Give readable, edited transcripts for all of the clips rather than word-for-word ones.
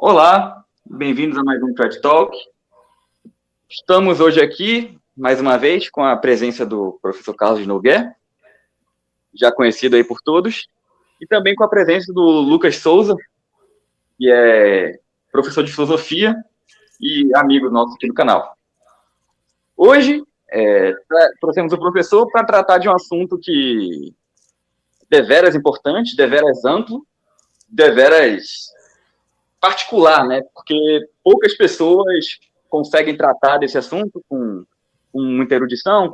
Olá, bem-vindos a mais um TED Talk. Estamos hoje aqui, mais uma vez, com a presença do professor Carlos Nogueira, já conhecido aí por todos, e também com a presença do Lucas Souza, que é professor de filosofia e amigo nosso aqui do canal. Hoje, trouxemos o professor para tratar de um assunto que deveras importante, deveras amplo, deveras particular, né? Porque poucas pessoas conseguem tratar desse assunto com muita erudição,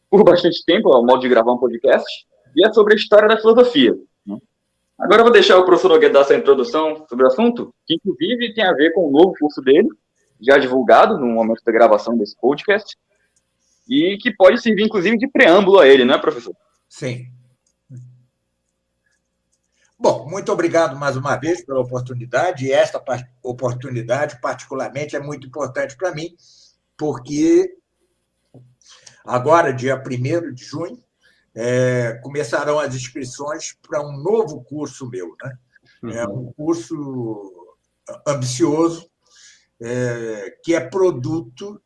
por bastante tempo, ao modo de gravar um podcast, e é sobre a história da filosofia. Né? Agora eu vou deixar o professor Nogueira dar essa introdução sobre o assunto, que inclusive tem a ver com o novo curso dele, já divulgado no momento da gravação desse podcast, e que pode servir, inclusive, de preâmbulo a ele, não é, professor? Sim. Bom, muito obrigado mais uma vez pela oportunidade, e esta oportunidade, particularmente, é muito importante para mim, porque agora, dia 1º de junho, começarão as inscrições para um novo curso meu, né? É um curso ambicioso, que é produto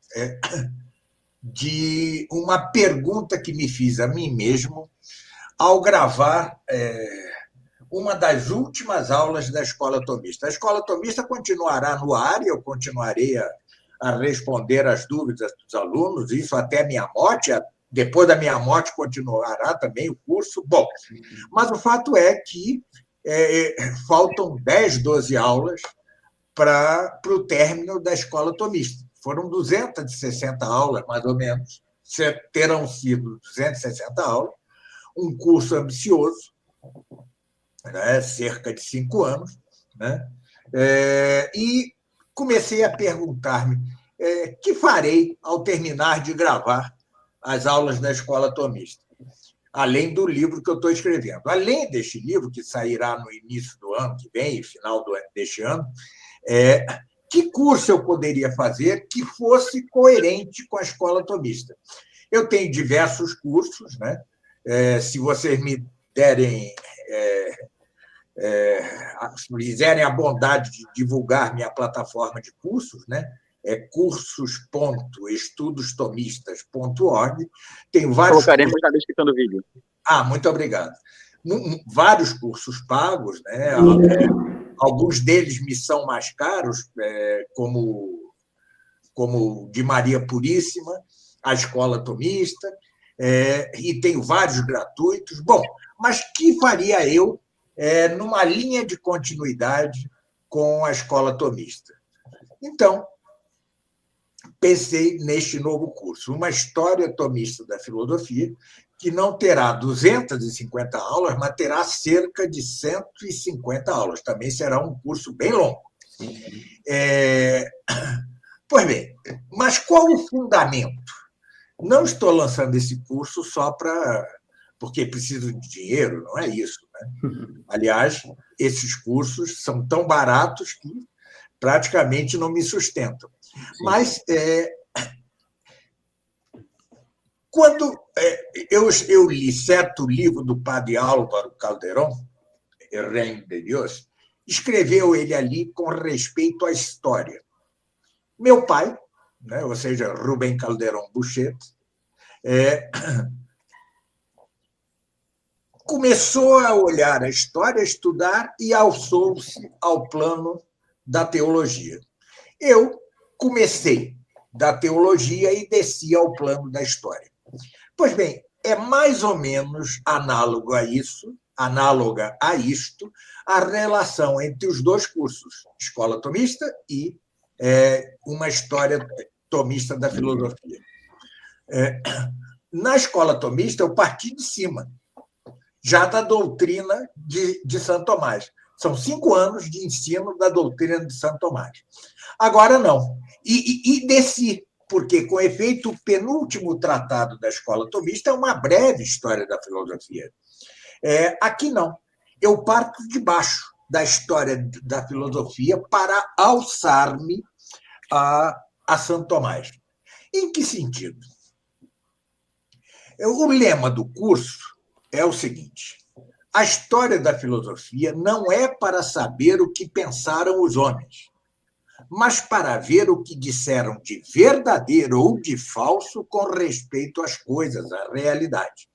de uma pergunta que me fiz a mim mesmo ao gravar uma das últimas aulas da Escola Tomista. A Escola Tomista continuará no ar e eu continuarei a responder às dúvidas dos alunos, isso até a minha morte. Depois da minha morte continuará também o curso. Bom, mas o fato é que faltam 10, 12 aulas para o término da Escola Tomista. Foram 260 aulas, mais ou menos, terão sido 260 aulas, um curso ambicioso, né, cerca de 5 anos, né, e comecei a perguntar-me que farei ao terminar de gravar as aulas da Escola Tomista, além do livro que eu estou escrevendo. Além deste livro, que sairá no início do ano que vem, final deste ano, que curso eu poderia fazer que fosse coerente com a Escola Tomista? Eu tenho diversos cursos, né? Se vocês me derem, fizerem a bondade de divulgar minha plataforma de cursos, né? É cursos.estudostomistas.org. Tem vários. Colocaremos na descrição do vídeo. Muito obrigado. Vários cursos pagos, né? Alguns deles me são mais caros, como de Maria Puríssima, a Escola Tomista, e tenho vários gratuitos. Bom, mas que faria eu numa linha de continuidade com a Escola Tomista? Então, pensei neste novo curso, uma história tomista da filosofia, que não terá 250 aulas, mas terá cerca de 150 aulas. Também será um curso bem longo. Pois bem, mas qual o fundamento? Não estou lançando esse curso só porque preciso de dinheiro, não é isso. Né? Aliás, esses cursos são tão baratos que praticamente não me sustentam. Sim. Mas quando eu li certo livro do padre Álvaro Calderón, El Reino de Deus, escreveu ele ali com respeito à história. Meu pai, né, ou seja, Rubem Calderón Bouchet, começou a olhar a história, a estudar e alçou-se ao plano da teologia. Eu comecei da teologia e desci ao plano da história. Pois bem, é mais ou menos análoga a isto, a relação entre os dois cursos, Escola Tomista e uma história tomista da filosofia. Na Escola Tomista, eu parti de cima, já da doutrina de Santo Tomás. São 5 anos de ensino da doutrina de Santo Tomás. Agora, não. E desci, porque, com efeito, o penúltimo tratado da Escola Tomista é uma breve história da filosofia. Aqui, não. Eu parto de baixo da história da filosofia para alçar-me a Santo Tomás. Em que sentido? O lema do curso é o seguinte: a história da filosofia não é para saber o que pensaram os homens, mas para ver o que disseram de verdadeiro ou de falso com respeito às coisas, à realidade.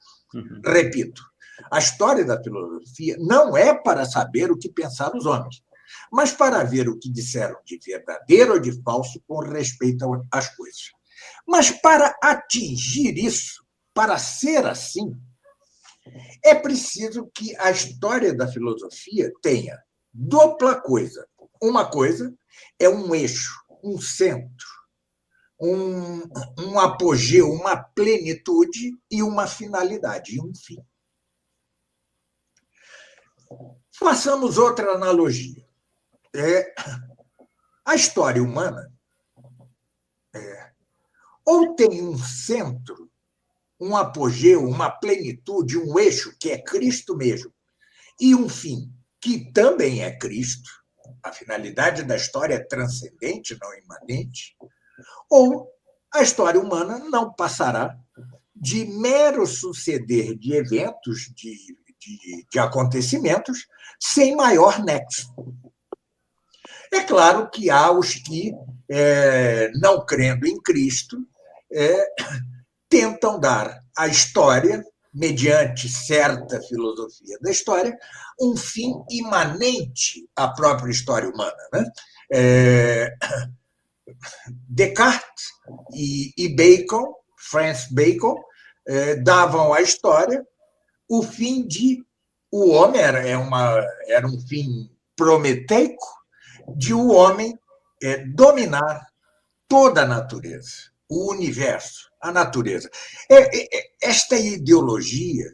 Repito, a história da filosofia não é para saber o que pensaram os homens, mas para ver o que disseram de verdadeiro ou de falso com respeito às coisas. Mas para atingir isso, para ser assim, é preciso que a história da filosofia tenha dupla coisa. Uma coisa é um eixo, um centro, um apogeu, uma plenitude e uma finalidade, e um fim. Façamos outra analogia. A história humana ou tem um centro, um apogeu, uma plenitude, um eixo, que é Cristo mesmo, e um fim, que também é Cristo. A finalidade da história é transcendente, não imanente. Ou a história humana não passará de mero suceder de eventos, de acontecimentos, sem maior nexo. É claro que há os que, não crendo em Cristo, tentam dar à história, mediante certa filosofia da história, um fim imanente à própria história humana. Né? Descartes e Bacon, Francis Bacon, davam à história o fim de o homem, era um fim prometeico, de o homem dominar toda a natureza, o universo, a natureza. Esta ideologia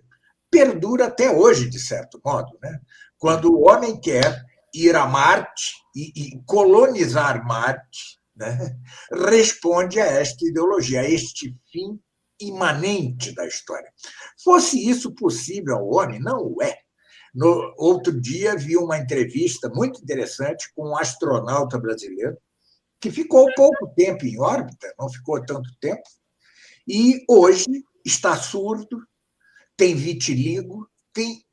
perdura até hoje, de certo modo, né? Quando o homem quer ir a Marte e colonizar Marte, né? Responde a esta ideologia, a este fim imanente da história. Fosse isso possível ao homem? Não o é. No outro dia, vi uma entrevista muito interessante com um astronauta brasileiro que ficou pouco tempo em órbita, não ficou tanto tempo, e hoje está surdo, tem vitiligo, tem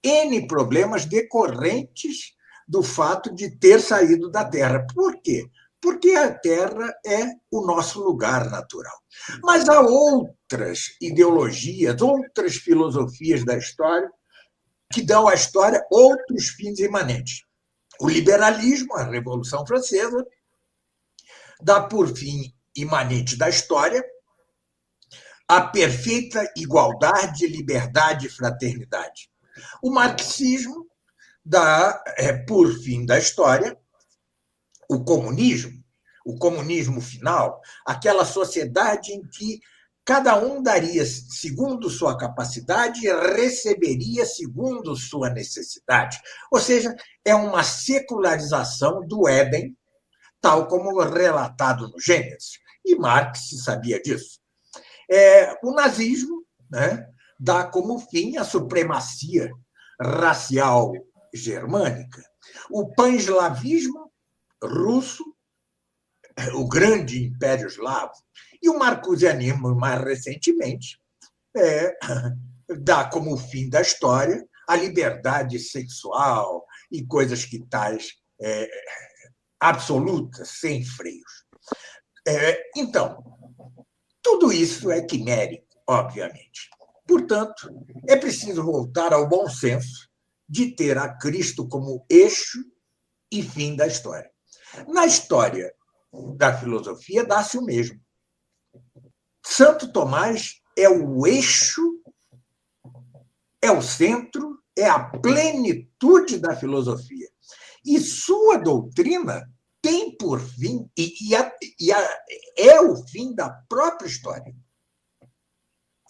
N problemas decorrentes do fato de ter saído da Terra. Por quê? Porque a Terra é o nosso lugar natural. Mas há outras ideologias, outras filosofias da história que dão à história outros fins imanentes. O liberalismo, a Revolução Francesa, dá por fim imanente da história a perfeita igualdade, liberdade e fraternidade. O marxismo dá por fim da história o comunismo final, aquela sociedade em que cada um daria segundo sua capacidade e receberia segundo sua necessidade. Ou seja, é uma secularização do Éden, tal como relatado no Gênesis. E Marx sabia disso. O nazismo, né, dá como fim a supremacia racial germânica. O pan-eslavismo russo, o grande império eslavo, e o marcusianismo, mais recentemente, dá como fim da história a liberdade sexual e coisas que tais absolutas, sem freios. Então, tudo isso é quimérico, obviamente. Portanto, é preciso voltar ao bom senso de ter a Cristo como eixo e fim da história. Na história da filosofia, dá-se o mesmo. Santo Tomás é o eixo, é o centro, é a plenitude da filosofia. E sua doutrina tem por fim, é o fim da própria história.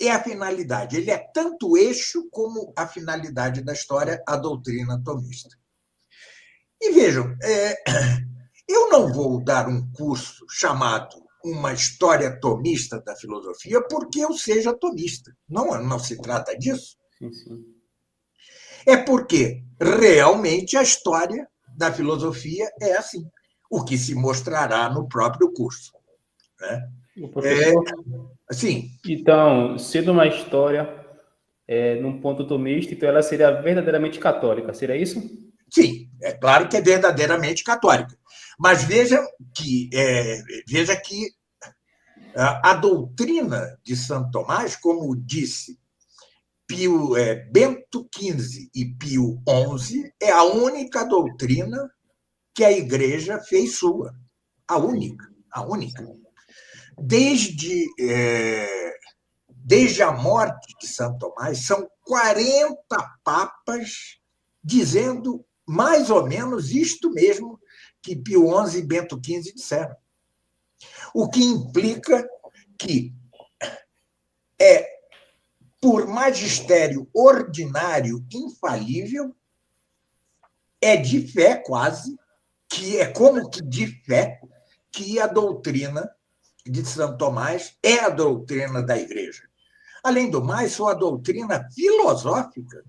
É a finalidade. Ele é tanto o eixo como a finalidade da história, a doutrina tomista. E vejam, eu não vou dar um curso chamado Uma História Tomista da Filosofia porque eu seja tomista. Não se trata disso. Sim, sim. É porque realmente a história da filosofia é assim, o que se mostrará no próprio curso. Né? Professor, Sim. então, sendo uma história num ponto tomista, então ela seria verdadeiramente católica, seria isso? Sim, é claro que é verdadeiramente católica. Mas veja que a doutrina de Santo Tomás, como disse Bento XV e Pio XI, é a única doutrina que a Igreja fez sua. A única, a única. Desde a morte de Santo Tomás, são 40 papas dizendo mais ou menos isto mesmo que Pio XI e Bento XV disseram. O que implica que por magistério ordinário infalível, é de fé quase, que é como que de fé, que a doutrina de Santo Tomás é a doutrina da Igreja. Além do mais, sua doutrina filosófica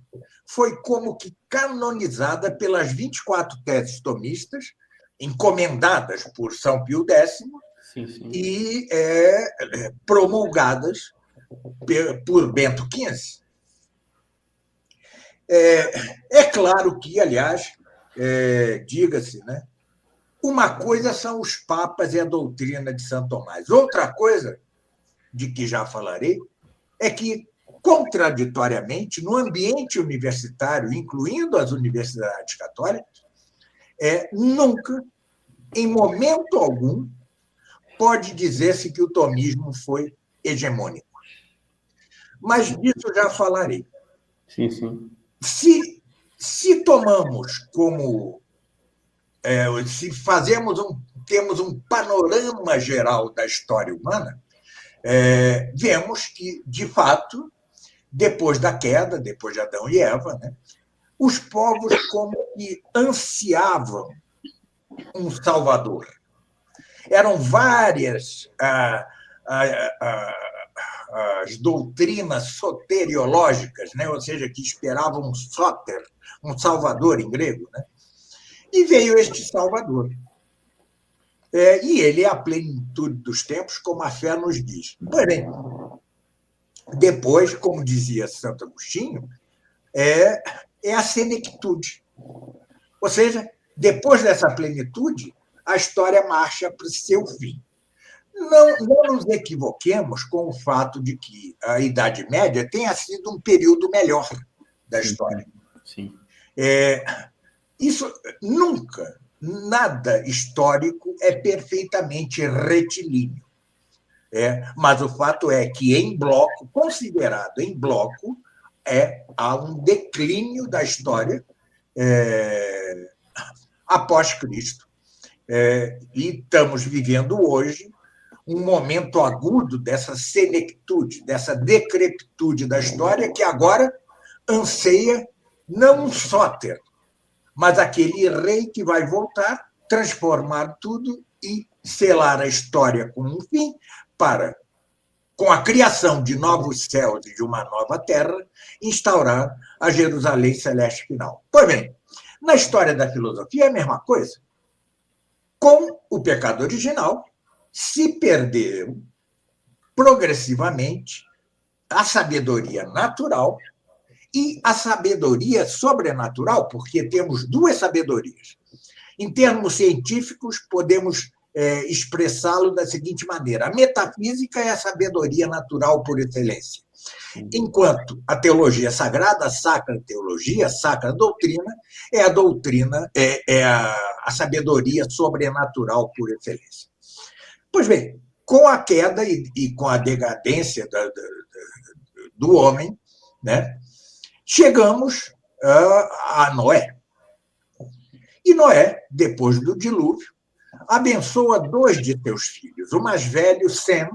foi como que canonizada pelas 24 teses tomistas, encomendadas por São Pio X, sim. E promulgadas por Bento XV. É claro que, aliás, diga-se, né, uma coisa são os papas e a doutrina de Santo Tomás. Outra coisa, de que já falarei, é que, contraditoriamente, no ambiente universitário, incluindo as universidades católicas, nunca, em momento algum, pode dizer-se que o tomismo foi hegemônico. Mas disso já falarei. Sim, sim. Se tomamos como... se temos um panorama geral da história humana, vemos que, de fato, depois da queda, depois de Adão e Eva, né, os povos como que ansiavam um salvador. Eram várias as doutrinas soteriológicas, né, ou seja, que esperavam um sóter, um salvador em grego, né, e veio este salvador. E ele é a plenitude dos tempos, como a fé nos diz. Porém, depois, como dizia Santo Agostinho, é a senectude. Ou seja, depois dessa plenitude, a história marcha para o seu fim. Não nos equivoquemos com o fato de que a Idade Média tenha sido um período melhor da história. Sim. Isso nunca, nada histórico é perfeitamente retilíneo. Mas o fato é que, em bloco, considerado em bloco, há um declínio da história após Cristo. E estamos vivendo hoje um momento agudo dessa senectude, dessa decrepitude da história, que agora anseia não um sóter, mas aquele rei que vai voltar, transformar tudo e selar a história com um fim para, com a criação de novos céus e de uma nova terra, instaurar a Jerusalém celeste final. Pois bem, na história da filosofia é a mesma coisa. Com o pecado original, se perdeu progressivamente a sabedoria natural e a sabedoria sobrenatural, porque temos duas sabedorias. Em termos científicos, podemos expressá-lo da seguinte maneira: a metafísica é a sabedoria natural por excelência, enquanto a teologia sagrada, a sacra teologia, a sacra doutrina, é a doutrina, a sabedoria sobrenatural por excelência. Pois bem, com a queda e com a decadência do homem, né, chegamos a Noé. E Noé, depois do dilúvio, abençoa 2 de seus filhos. O mais velho, Sem,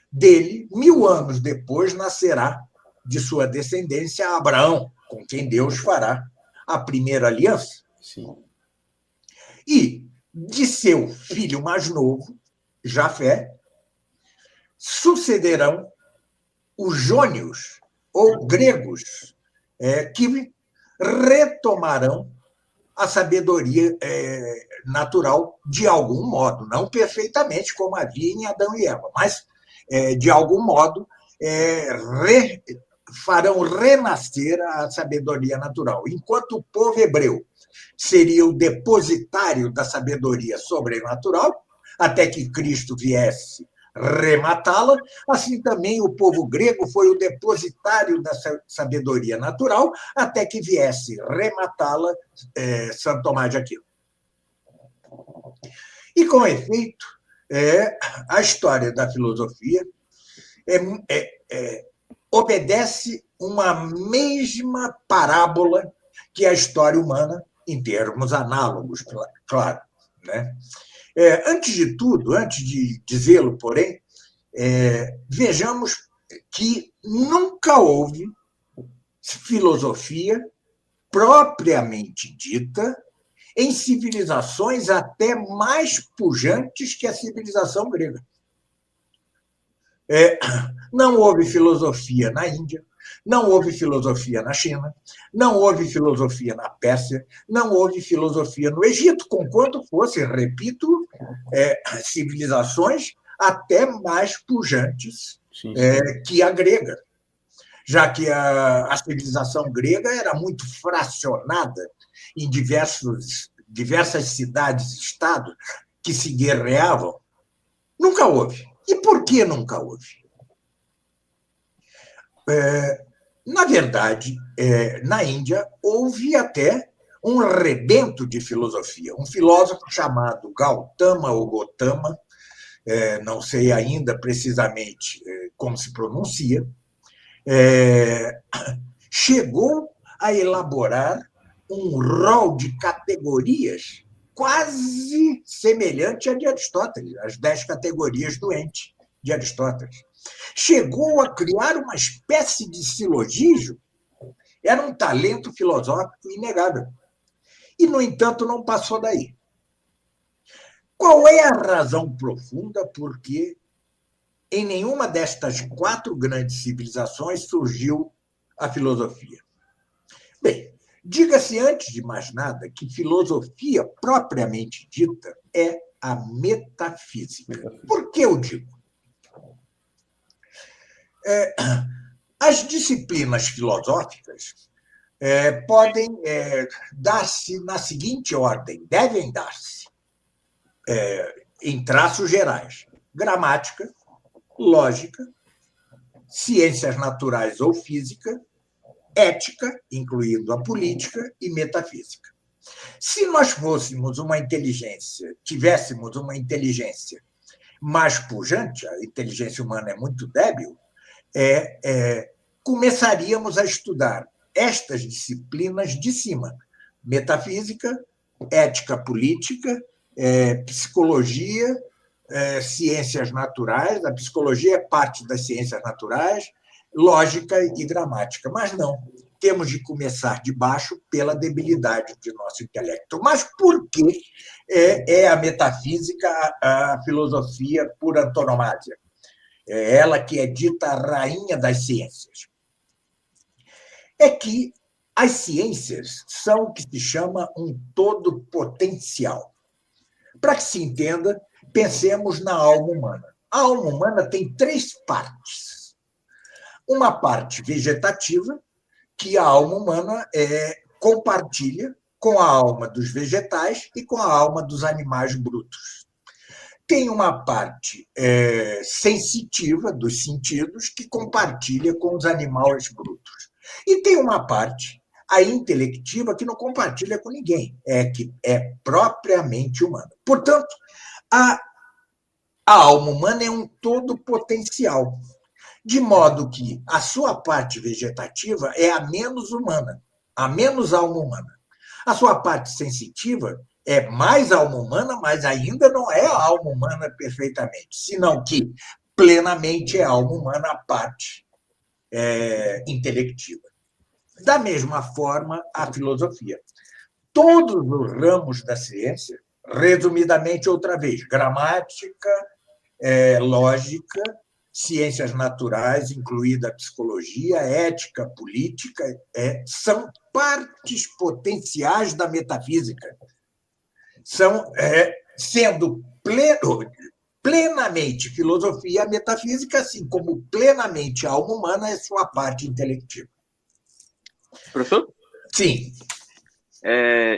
dele, 1000 anos depois, nascerá de sua descendência Abraão, com quem Deus fará a primeira aliança. Sim. E de seu filho mais novo, Jafé, sucederão os jônios, ou gregos, que retomarão a sabedoria natural de algum modo, não perfeitamente como havia em Adão e Eva, mas de algum modo farão renascer a sabedoria natural, enquanto o povo hebreu seria o depositário da sabedoria sobrenatural, até que Cristo viesse rematá-la, assim também o povo grego foi o depositário da sabedoria natural, até que viesse rematá-la Santo Tomás de Aquino. E, com efeito, a história da filosofia obedece uma mesma parábola que a história humana, em termos análogos, claro. Né? Antes de tudo, antes de dizê-lo, porém, vejamos que nunca houve filosofia propriamente dita em civilizações até mais pujantes que a civilização grega. Não houve filosofia na Índia, não houve filosofia na China, não houve filosofia na Pérsia, não houve filosofia no Egito, conquanto fosse, repito, civilizações até mais pujantes que a grega, já que a civilização grega era muito fracionada em diversas cidades-estados que se guerreavam. Nunca houve. E por que nunca houve? Na verdade, na Índia, houve até um rebento de filosofia. Um filósofo chamado Gautama ou Gotama, não sei ainda precisamente como se pronuncia, chegou a elaborar um rol de categorias quase semelhante à de Aristóteles, as 10 categorias do ente de Aristóteles. Chegou a criar uma espécie de silogismo. Era um talento filosófico inegável. E, no entanto, não passou daí. Qual é a razão profunda por que em nenhuma destas 4 grandes civilizações surgiu a filosofia? Bem, diga-se antes de mais nada que filosofia propriamente dita é a metafísica. Por que eu digo? As disciplinas filosóficas podem dar-se na seguinte ordem, devem dar-se em traços gerais: gramática, lógica, ciências naturais ou física, ética, incluindo a política, e metafísica. Se nós tivéssemos uma inteligência mais pujante, a inteligência humana é muito débil, começaríamos a estudar estas disciplinas de cima: metafísica, ética política, psicologia, ciências naturais. A psicologia é parte das ciências naturais, lógica e gramática. Mas não, temos de começar de baixo pela debilidade de nosso intelecto. Mas por que é a metafísica a filosofia por antonomasia? É ela que é dita a rainha das ciências. É que as ciências são o que se chama um todo potencial. Para que se entenda, pensemos na alma humana. A alma humana tem 3 partes. Uma parte vegetativa, que a alma humana compartilha com a alma dos vegetais e com a alma dos animais brutos. Tem uma parte sensitiva, dos sentidos, que compartilha com os animais brutos. E tem uma parte, a intelectiva, que não compartilha com ninguém, que é propriamente humana. Portanto, a alma humana é um todo potencial, de modo que a sua parte vegetativa é a menos humana, a menos alma humana. A sua parte sensitiva é mais alma humana, mas ainda não é a alma humana perfeitamente, senão que plenamente é a alma humana a parte intelectiva. Da mesma forma, a filosofia. Todos os ramos da ciência, resumidamente outra vez, gramática, lógica, ciências naturais, incluída a psicologia, ética, política, são partes potenciais da metafísica. São, sendo plenamente filosofia, a metafísica, assim como plenamente a alma humana é sua parte intelectiva. Professor? Sim.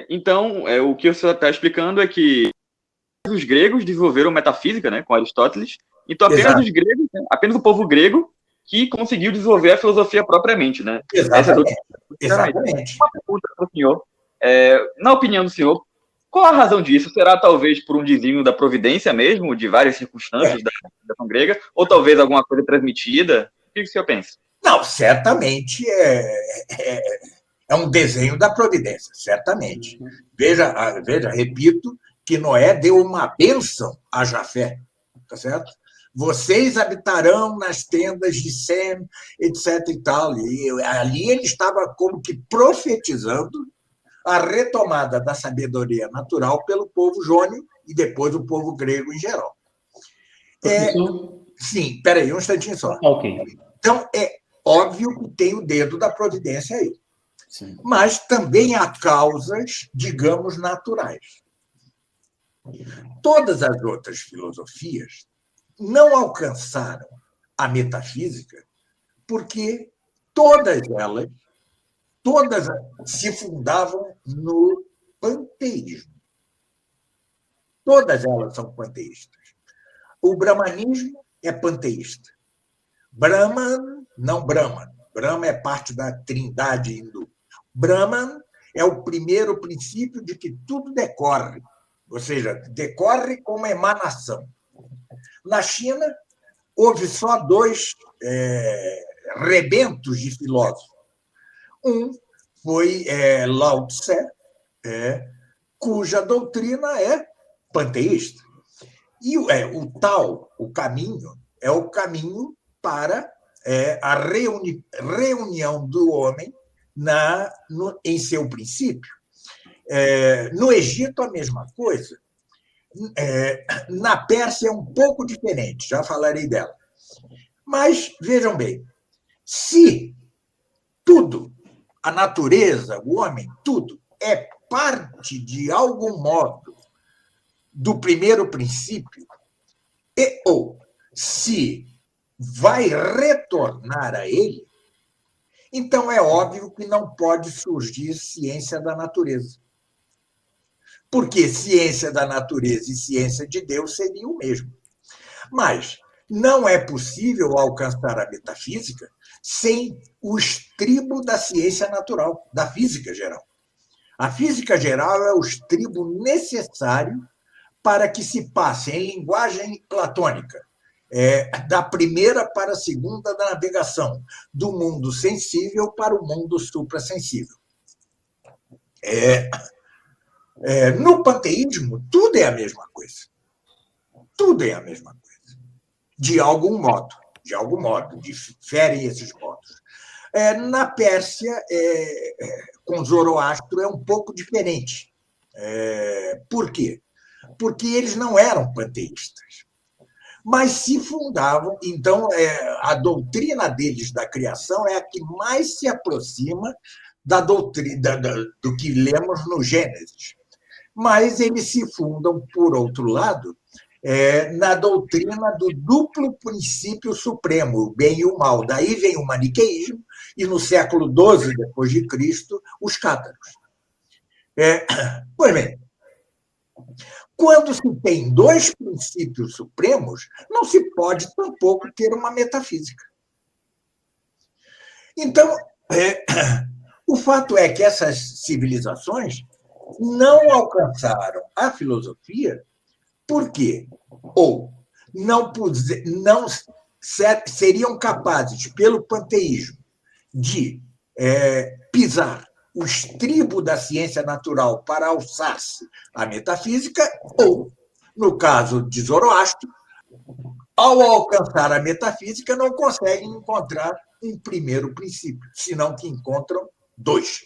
Então, o que o senhor está explicando é que os gregos desenvolveram metafísica, né, com Aristóteles. Então, apenas Exato. os gregos, né, apenas o povo grego que conseguiu desenvolver a filosofia propriamente, né? Essa é a doutrina. Exatamente. Uma pergunta para o senhor. Na opinião do senhor, qual a razão disso? Será talvez por um desígnio da providência mesmo, de várias circunstâncias da civilização grega, ou talvez alguma coisa transmitida? O que o senhor pensa? Não, certamente é um desenho da providência, certamente. Veja, repito, que Noé deu uma bênção a Jafé, tá certo? Vocês habitarão nas tendas de Sem, etc. e tal. E ali ele estava como que profetizando a retomada da sabedoria natural pelo povo jônio e depois o povo grego em geral. Professor? Sim, peraí, um instantinho só. Ok. Então, é óbvio que tem o dedo da providência aí. Sim. Mas também há causas, digamos, naturais. Todas as outras filosofias não alcançaram a metafísica porque todas se fundavam no panteísmo. Todas elas são panteístas. O brahmanismo é panteísta. Brahman, não Brahman. Brahma é parte da trindade hindu. Brahman é o primeiro princípio de que tudo decorre, ou seja, decorre como emanação. Na China, houve só dois rebentos de filósofos. Um foi Lao Tse, cuja doutrina é panteísta. E o Tao, o caminho, é o caminho para a reunião do homem em seu princípio. No Egito, a mesma coisa. Na Pérsia é um pouco diferente, já falarei dela. Mas, vejam bem, se tudo, a natureza, o homem, tudo, é parte, de algum modo, do primeiro princípio, ou se vai retornar a ele, então é óbvio que não pode surgir ciência da natureza. Porque ciência da natureza e ciência de Deus seriam o mesmo. Mas não é possível alcançar a metafísica sem o estribo da ciência natural, da física geral. A física geral é o estribo necessário para que se passe em linguagem platônica, da primeira para a segunda da navegação, do mundo sensível para o mundo suprassensível. No panteísmo, tudo é a mesma coisa. Tudo é a mesma coisa. De algum modo, diferem esses modos. Na Pérsia, com Zoroastro, é um pouco diferente. Por quê? Porque eles não eram panteístas, mas se fundavam. Então, a doutrina deles da criação é a que mais se aproxima da doutrina do que lemos no Gênesis. Mas eles se fundam, por outro lado, na doutrina do duplo princípio supremo, o bem e o mal. Daí vem o maniqueísmo e, no século XII depois de Cristo, os cátaros. Pois bem, quando se tem dois princípios supremos, não se pode tampouco ter uma metafísica. Então, o fato é que essas civilizações não alcançaram a filosofia porque ou não seriam capazes, pelo panteísmo, de pisar o estribo da ciência natural para alçar-se à metafísica, ou, no caso de Zoroastro, ao alcançar a metafísica, não conseguem encontrar um primeiro princípio, senão que encontram dois.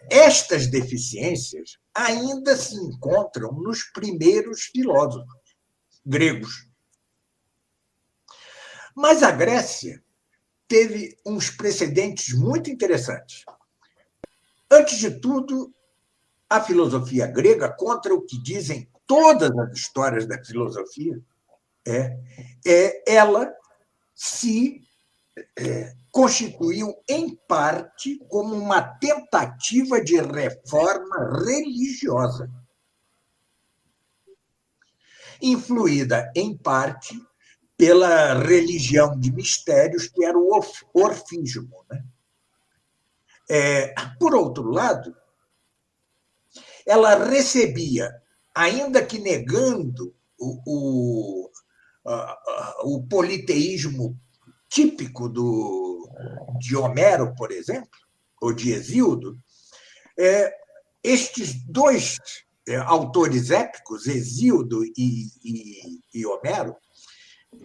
Estas deficiências ainda se encontram nos primeiros filósofos gregos. Mas a Grécia teve uns precedentes muito interessantes. Antes de tudo, a filosofia grega, contra o que dizem todas as histórias da filosofia, ela se constituiu, em parte, como uma tentativa de reforma religiosa, influída, em parte, pela religião de mistérios, que era o orfismo. Né? Por outro lado, ela recebia, ainda que negando o politeísmo típico de Homero, por exemplo, ou de Hesíodo, estes dois autores épicos, Hesíodo e Homero,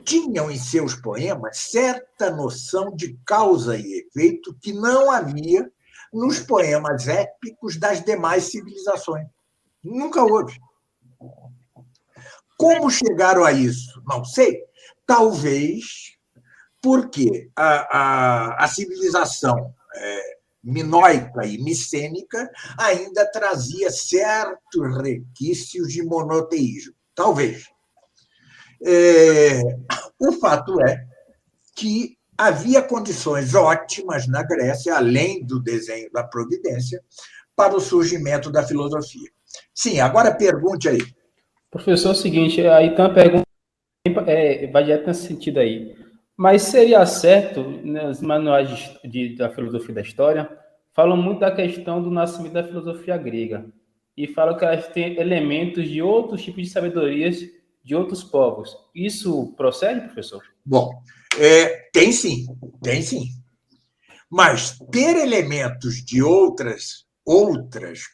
tinham em seus poemas certa noção de causa e efeito que não havia nos poemas épicos das demais civilizações. Nunca houve. Como chegaram a isso? Não sei. Talvez porque a civilização minoica e micênica ainda trazia certos requisitos de monoteísmo. Talvez. O fato é que havia condições ótimas na Grécia, além do desenho da providência, para o surgimento da filosofia. Sim, agora pergunte aí. Professor, é o seguinte, aí tem uma pergunta, vai direto nesse sentido aí. Mas seria certo, nos manuais da filosofia da história, falam muito da questão do nascimento da filosofia grega, e falam que elas têm elementos de outros tipos de sabedorias de outros povos. Isso procede, professor? Bom, tem sim. Mas ter elementos de outras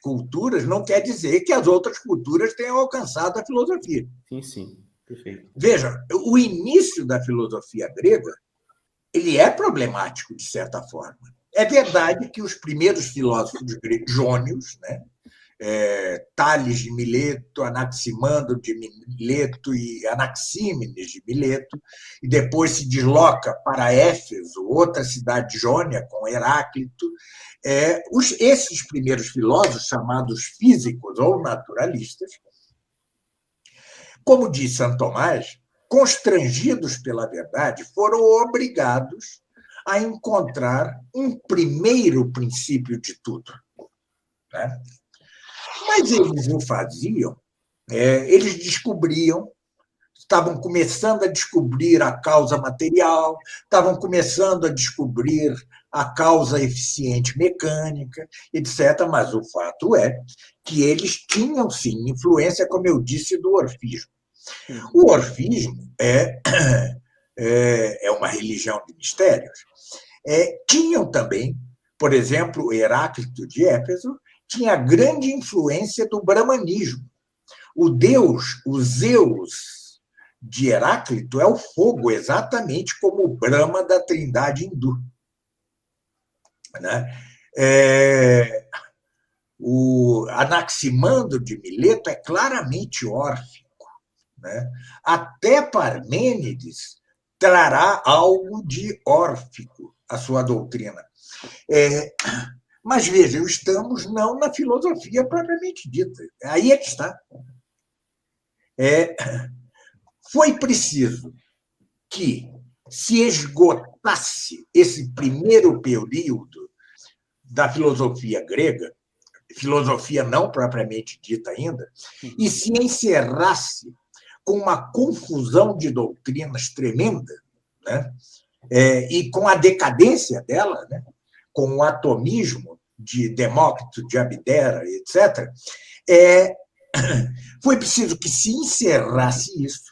culturas não quer dizer que as outras culturas tenham alcançado a filosofia. Sim, perfeito. Veja, o início da filosofia grega ele é problemático, de certa forma. É verdade que os primeiros filósofos jônios, né, Tales de Mileto, Anaximandro de Mileto e Anaxímenes de Mileto, e depois se desloca para Éfeso, outra cidade jônia, com Heráclito. Esses primeiros filósofos, chamados físicos ou naturalistas, como diz Santo Tomás, constrangidos pela verdade, foram obrigados a encontrar um primeiro princípio de tudo. Né? Mas eles o faziam, eles descobriam, estavam começando a descobrir a causa material, estavam começando a descobrir a causa eficiente mecânica, etc. Mas o fato é que eles tinham, sim, influência, como eu disse, do orfismo. O orfismo é uma religião de mistérios. Tinham também, por exemplo, Heráclito de Éfeso, tinha grande influência do brahmanismo. O deus, o Zeus de Heráclito, é o fogo, exatamente como o Brahma da trindade hindu. Né? O Anaximandro de Mileto é claramente órfico. Né? Até Parmênides trará algo de órfico à sua doutrina. Mas vejam, estamos não na filosofia propriamente dita. Aí é que está. Foi preciso que se esgotasse esse primeiro período da filosofia grega, filosofia não propriamente dita ainda, e se encerrasse com uma confusão de doutrinas tremenda, né? E com a decadência dela, né? Com o atomismo de Demócrito, de Abdera, etc., foi preciso que se encerrasse isso,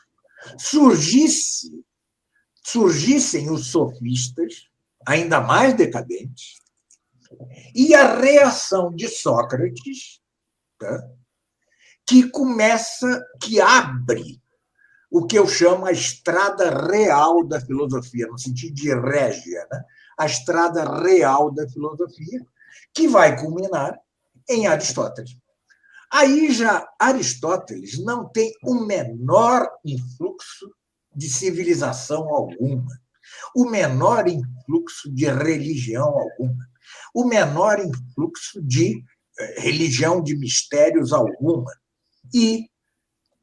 surgissem os sofistas, ainda mais decadentes, e a reação de Sócrates, tá? que abre o que eu chamo a estrada real da filosofia, no sentido de régia, né? A estrada real da filosofia, que vai culminar em Aristóteles. Aí já Aristóteles não tem o menor influxo de civilização alguma, o menor influxo de religião alguma, o menor influxo de religião de mistérios alguma. E,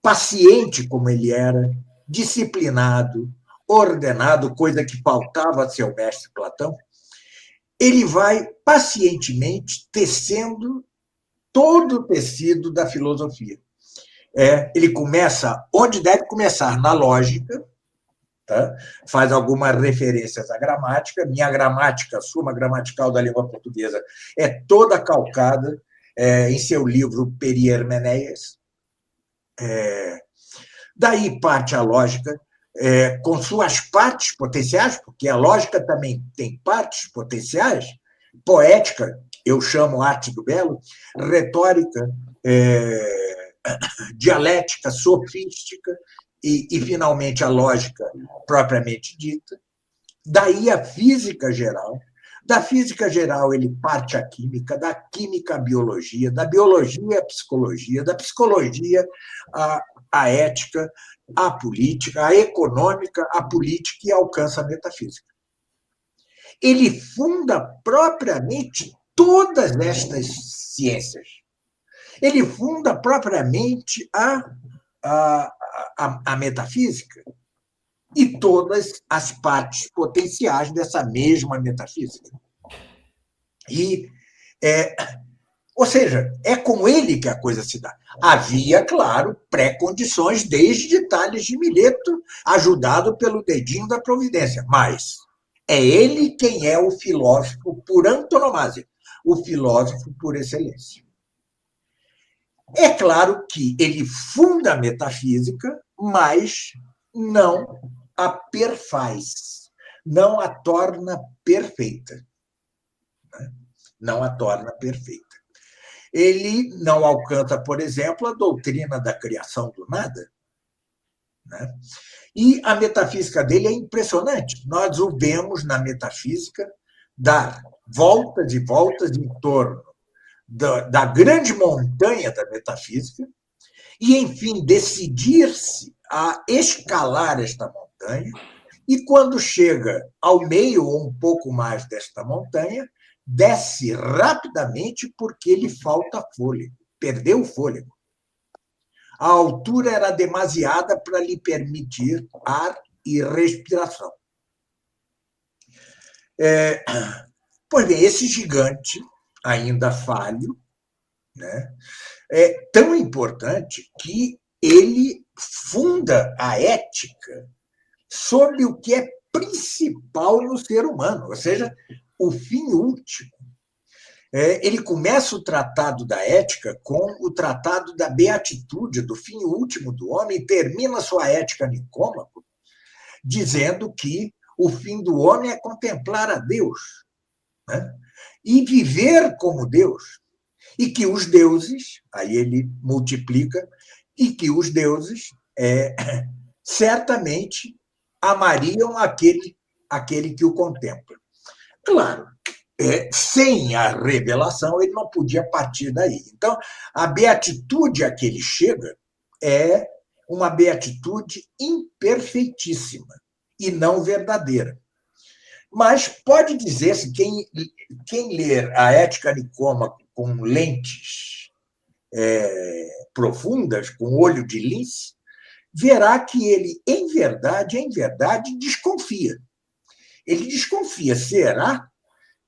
paciente como ele era, disciplinado, ordenado, coisa que faltava a seu mestre Platão, ele vai pacientemente tecendo todo o tecido da filosofia. Ele começa onde deve começar, na lógica, tá? Faz algumas referências à gramática. Minha gramática, Suma Gramatical da Língua Portuguesa, é toda calcada em seu livro Perihermeneias. Daí parte a lógica, com suas partes potenciais, porque a lógica também tem partes potenciais, poética, eu chamo arte do belo, retórica, dialética, sofística e, finalmente, a lógica propriamente dita. Daí a física geral. Da física geral, ele parte a química, da química a biologia, da biologia a psicologia, da psicologia a ética, a política, a econômica, a política e alcança a metafísica. Ele funda propriamente todas estas ciências. Ele funda propriamente a metafísica e todas as partes potenciais dessa mesma metafísica. Ou seja, é com ele que a coisa se dá. Havia, claro, pré-condições desde Tales de Mileto, ajudado pelo dedinho da providência, mas é ele quem é o filósofo por antonomasia, o filósofo por excelência. É claro que ele funda a metafísica, mas não a perfaz, não a torna perfeita. Não a torna perfeita. Ele não alcança, por exemplo, a doutrina da criação do nada. E a metafísica dele é impressionante. Nós o vemos na metafísica dar voltas e voltas em torno da grande montanha da metafísica e, enfim, decidir-se a escalar esta montanha e, quando chega ao meio ou um pouco mais desta montanha, desce rapidamente porque lhe falta fôlego, perdeu o fôlego. A altura era demasiada para lhe permitir ar e respiração. Pois bem, esse gigante, ainda falho, é tão importante que ele funda a ética sobre o que é principal no ser humano, ou seja, o fim último. Ele começa o tratado da ética com o tratado da beatitude, do fim último do homem, e termina sua ética Nicômaco, dizendo que o fim do homem é contemplar a Deus, e viver como Deus, e que os deuses, aí ele multiplica, e que os deuses certamente amariam aquele que o contempla. Claro, sem a revelação, ele não podia partir daí. Então, a beatitude a que ele chega é uma beatitude imperfeitíssima e não verdadeira. Mas pode dizer-se, quem ler a Ética Nicômaco com lentes profundas, com olho de lince, verá que ele, em verdade, desconfia. Ele desconfia, será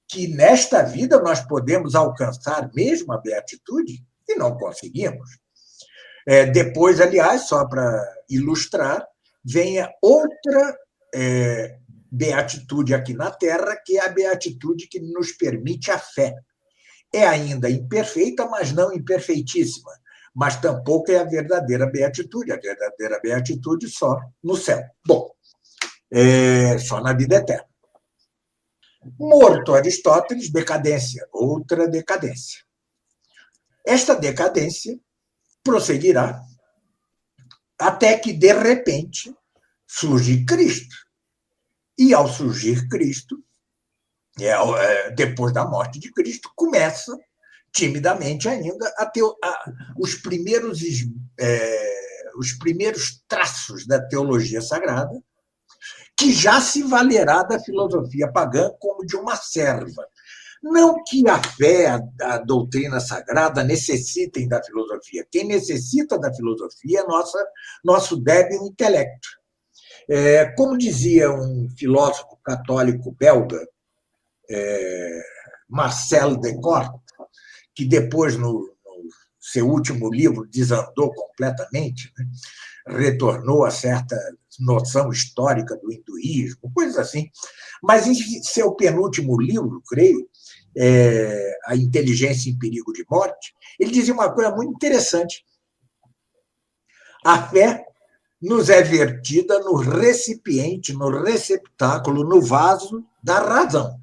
que nesta vida nós podemos alcançar mesmo a beatitude? E não conseguimos. Depois, aliás, só para ilustrar, vem a outra beatitude aqui na Terra, que é a beatitude que nos permite a fé. É ainda imperfeita, mas não imperfeitíssima. Mas tampouco é a verdadeira beatitude. A verdadeira beatitude só no céu. Bom, só na vida eterna. Morto Aristóteles, decadência, outra decadência. Esta decadência prosseguirá até que, de repente, surge Cristo. E, ao surgir Cristo, depois da morte de Cristo, começa, timidamente ainda, a ter os primeiros traços da teologia sagrada, que já se valerá da filosofia pagã como de uma serva. Não que a fé, a doutrina sagrada necessitem da filosofia. Quem necessita da filosofia é nosso débil intelecto. Como dizia um filósofo católico belga, Marcel Descartes, que depois, no seu último livro, desandou completamente, né? Retornou a certa noção histórica do hinduísmo, coisas assim. Mas, em seu penúltimo livro, creio, A Inteligência em Perigo de Morte, ele dizia uma coisa muito interessante. A fé nos é vertida no recipiente, no receptáculo, no vaso da razão.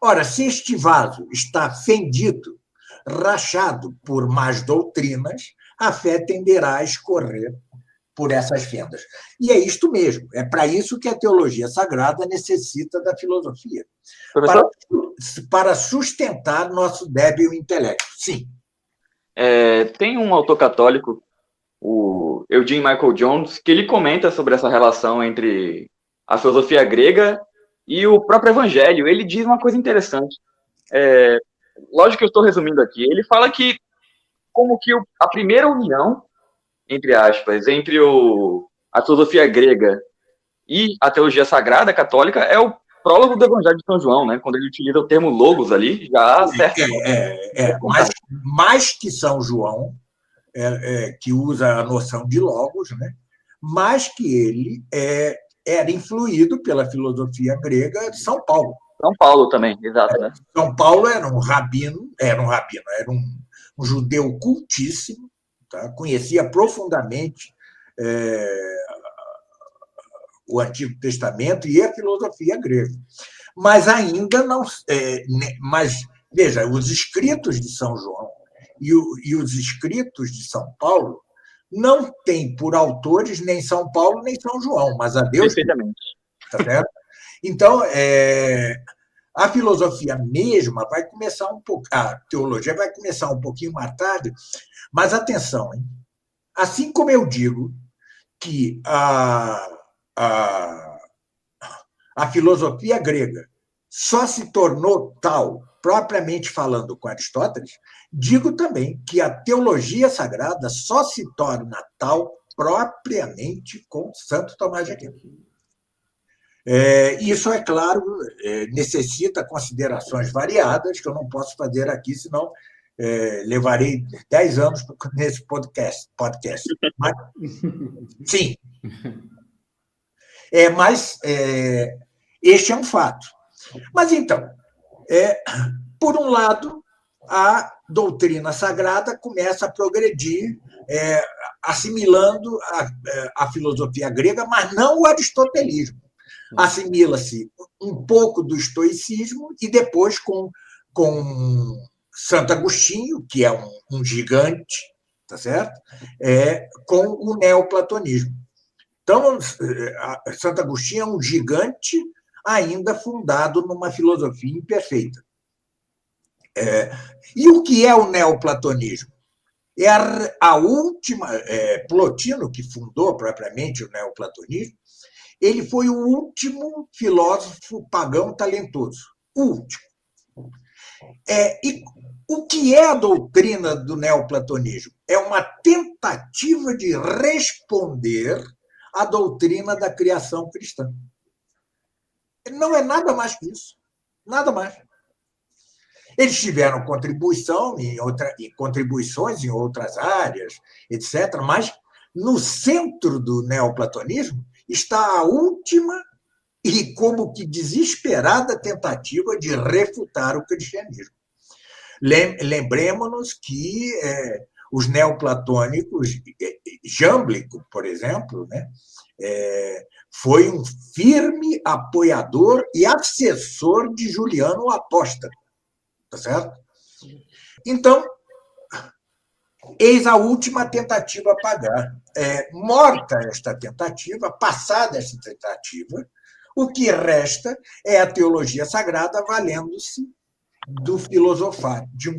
Ora, se este vaso está fendido, rachado por más doutrinas, a fé tenderá a escorrer por essas fendas. E é isto mesmo. É para isso que a teologia sagrada necessita da filosofia. Para sustentar nosso débil intelecto. Sim. Tem um autor católico, o Eugene Michael Jones, que ele comenta sobre essa relação entre a filosofia grega e o próprio evangelho. Ele diz uma coisa interessante. Lógico que eu estou resumindo aqui. Ele fala que como que a primeira união, entre aspas, entre a filosofia grega e a teologia sagrada católica é o prólogo do Evangelho de São João, né? Quando ele utiliza o termo logos ali, já acerta. Mas mais que São João, que usa a noção de logos, né? Mais que ele era influído pela filosofia grega de São Paulo. São Paulo também, exato, né? São Paulo era um judeu cultíssimo, tá? Conhecia profundamente o Antigo Testamento e a filosofia grega. Mas ainda não. Mas, veja, os escritos de São João e os escritos de São Paulo não têm por autores nem São Paulo nem São João, mas a Deus. Perfeitamente. Tá certo? Então, a filosofia mesma vai começar a teologia vai começar um pouquinho mais tarde, mas atenção, hein? Assim como eu digo que a filosofia grega só se tornou tal, propriamente falando, com Aristóteles, digo também que a teologia sagrada só se torna tal propriamente com Santo Tomás de Aquino. Isso, é claro, necessita considerações variadas, que eu não posso fazer aqui, senão levarei 10 anos nesse podcast. Mas, sim. Mas este é um fato. Mas, então, por um lado, a doutrina sagrada começa a progredir, assimilando a filosofia grega, mas não o aristotelismo. Assimila-se um pouco do estoicismo e depois com Santo Agostinho, que é um gigante, tá certo? Com o neoplatonismo. Então, Santo Agostinho é um gigante ainda fundado numa filosofia imperfeita. E o que é o neoplatonismo? É a última... Plotino, que fundou propriamente o neoplatonismo, ele foi o último filósofo pagão talentoso. O último. E o que é a doutrina do neoplatonismo? É uma tentativa de responder à doutrina da criação cristã. Não é nada mais que isso. Nada mais. Eles tiveram contribuições em outras áreas, etc., mas no centro do neoplatonismo está a última e como que desesperada tentativa de refutar o cristianismo. Lembremos-nos que os neoplatônicos, Jâmblico, por exemplo, né, foi um firme apoiador e assessor de Juliano o Apóstolo. Tá certo? Então, eis a última tentativa a pagar. Morta esta tentativa, passada esta tentativa, o que resta é a teologia sagrada valendo-se de um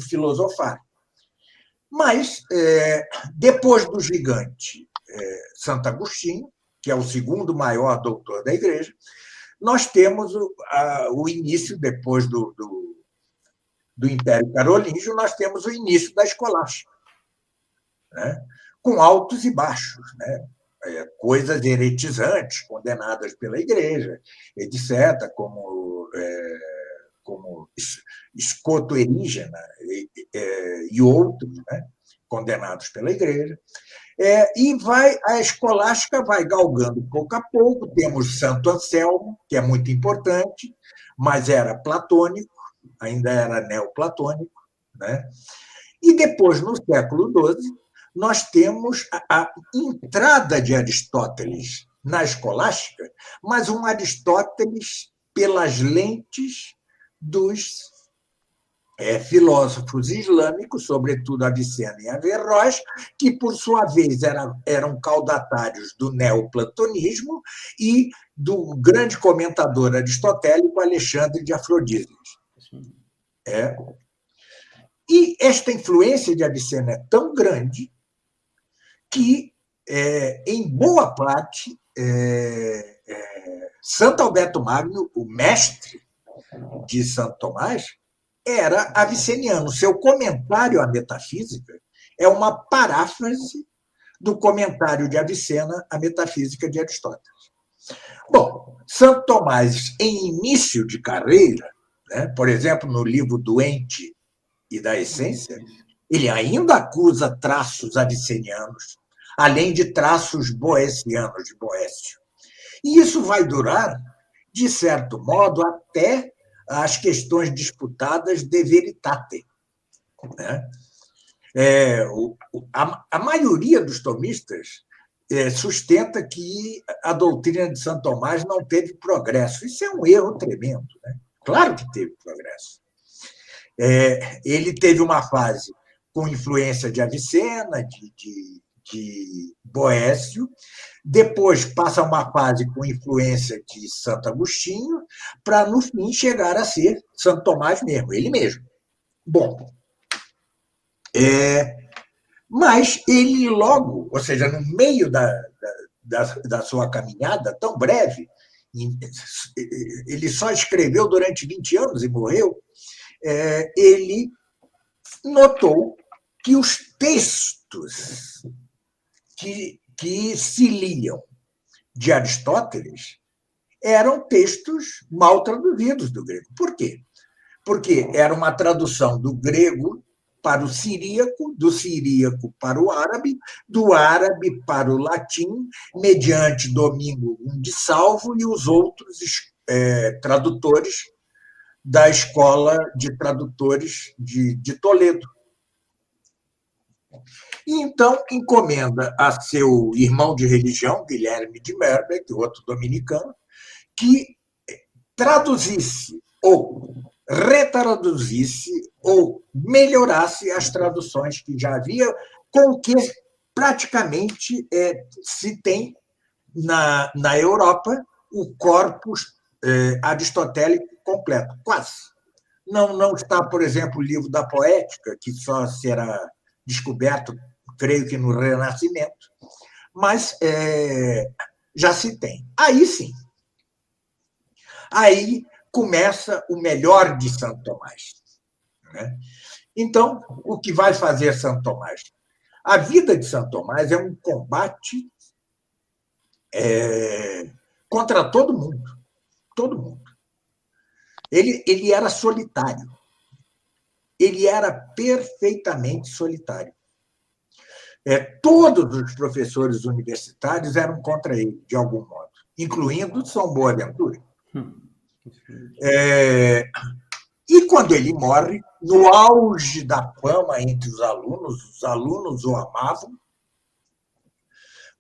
filosofar. Mas, depois do gigante Santo Agostinho, que é o segundo maior doutor da Igreja, nós temos o início, depois do do Império Carolíngio, nós temos o início da escolástica, né? Com altos e baixos, né? Coisas heretizantes condenadas pela Igreja, etc., como escoto erígena e outros, né? Condenados pela Igreja. E a escolástica vai galgando pouco a pouco. Temos Santo Anselmo, que é muito importante, mas era platônico, ainda era neoplatônico, né? E depois, no século XII, nós temos a entrada de Aristóteles na escolástica, mas um Aristóteles pelas lentes dos filósofos islâmicos, sobretudo Avicena e Averroes, que, por sua vez, eram caudatários do neoplatonismo e do grande comentador aristotélico Alexandre de Afrodísio. E esta influência de Avicena é tão grande que, em boa parte, Santo Alberto Magno, o mestre de Santo Tomás, era aviceniano. Seu comentário à metafísica é uma paráfrase do comentário de Avicena à metafísica de Aristóteles. Bom, Santo Tomás, em início de carreira, né, por exemplo, no livro Doente e da Essência, ele ainda acusa traços avicenianos, além de traços boécianos de Boécio. E isso vai durar, de certo modo, até as questões disputadas de Veritate, né? A maioria dos tomistas sustenta que a doutrina de Santo Tomás não teve progresso. Isso é um erro tremendo, né? Claro que teve progresso. Ele teve uma fase com influência de Avicena, de Boécio, depois passa uma fase com influência de Santo Agostinho, para, no fim, chegar a ser Santo Tomás mesmo, ele mesmo. Bom, mas ele logo, ou seja, no meio da sua caminhada tão breve, ele só escreveu durante 20 anos e morreu, ele notou que os textos que se liam de Aristóteles eram textos mal traduzidos do grego. Por quê? Porque era uma tradução do grego para o siríaco, do siríaco para o árabe, do árabe para o latim, mediante Domingo de Salvo e os outros tradutores da Escola de Tradutores de Toledo. E então encomenda a seu irmão de religião, Guilherme de Merbeck, outro dominicano, que traduzisse ou retraduzisse ou melhorasse as traduções que já havia, com o que praticamente se tem na Europa o corpus aristotélico completo, quase. Não está, por exemplo, o livro da Poética, que só será descoberto, creio que no Renascimento, mas já se tem. Aí sim. Aí começa o melhor de Santo Tomás, né? Então, o que vai fazer Santo Tomás? A vida de Santo Tomás é um combate contra todo mundo. Todo mundo. Ele era solitário. Ele era perfeitamente solitário. Todos os professores universitários eram contra ele, de algum modo, incluindo São Boaventura. E quando ele morre, no auge da fama entre os alunos o amavam.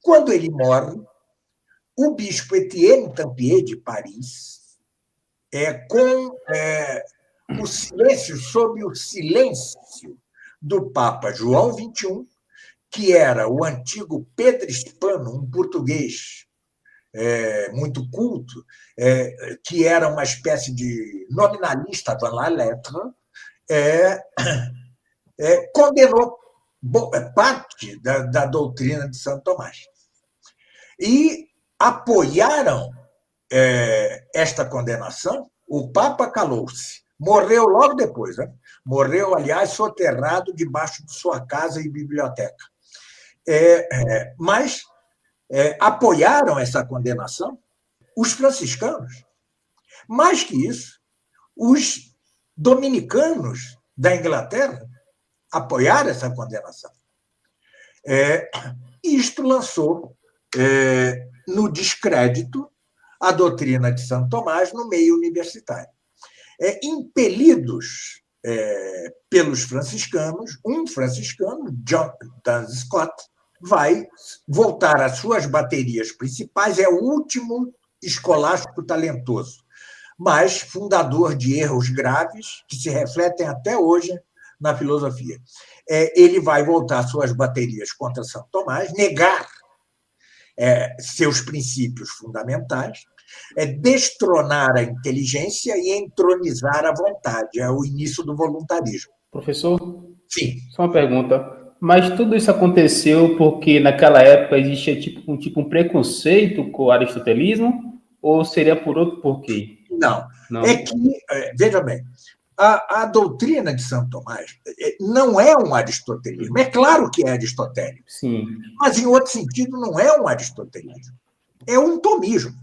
Quando ele morre, o bispo Etienne Tampier de Paris, com o silêncio, sob o silêncio do Papa João XXI, que era o antigo Pedro Hispano, um português muito culto, que era uma espécie de nominalista avant la lettre, condenou parte da doutrina de Santo Tomás. E apoiaram esta condenação, o Papa calou-se, Morreu logo depois, né? Morreu, aliás, soterrado debaixo de sua casa e biblioteca. Mas apoiaram essa condenação os franciscanos. Mais que isso, os dominicanos da Inglaterra apoiaram essa condenação. Isto lançou no descrédito a doutrina de Santo Tomás no meio universitário. Impelidos pelos franciscanos, um franciscano, John Duns Scott, vai voltar às suas baterias principais, é o último escolástico talentoso, mas fundador de erros graves que se refletem até hoje na filosofia. Ele vai voltar às suas baterias contra Santo Tomás, negar seus princípios fundamentais, destronar a inteligência e entronizar a vontade. É o início do voluntarismo. Professor? Sim. Só uma pergunta. Mas tudo isso aconteceu porque naquela época existia um preconceito com o aristotelismo? Ou seria por outro porquê? Não. É que, veja bem, a doutrina de Santo Tomás não é um aristotelismo. É claro que é aristotélico. Sim. Mas, em outro sentido, não é um aristotelismo. É um tomismo.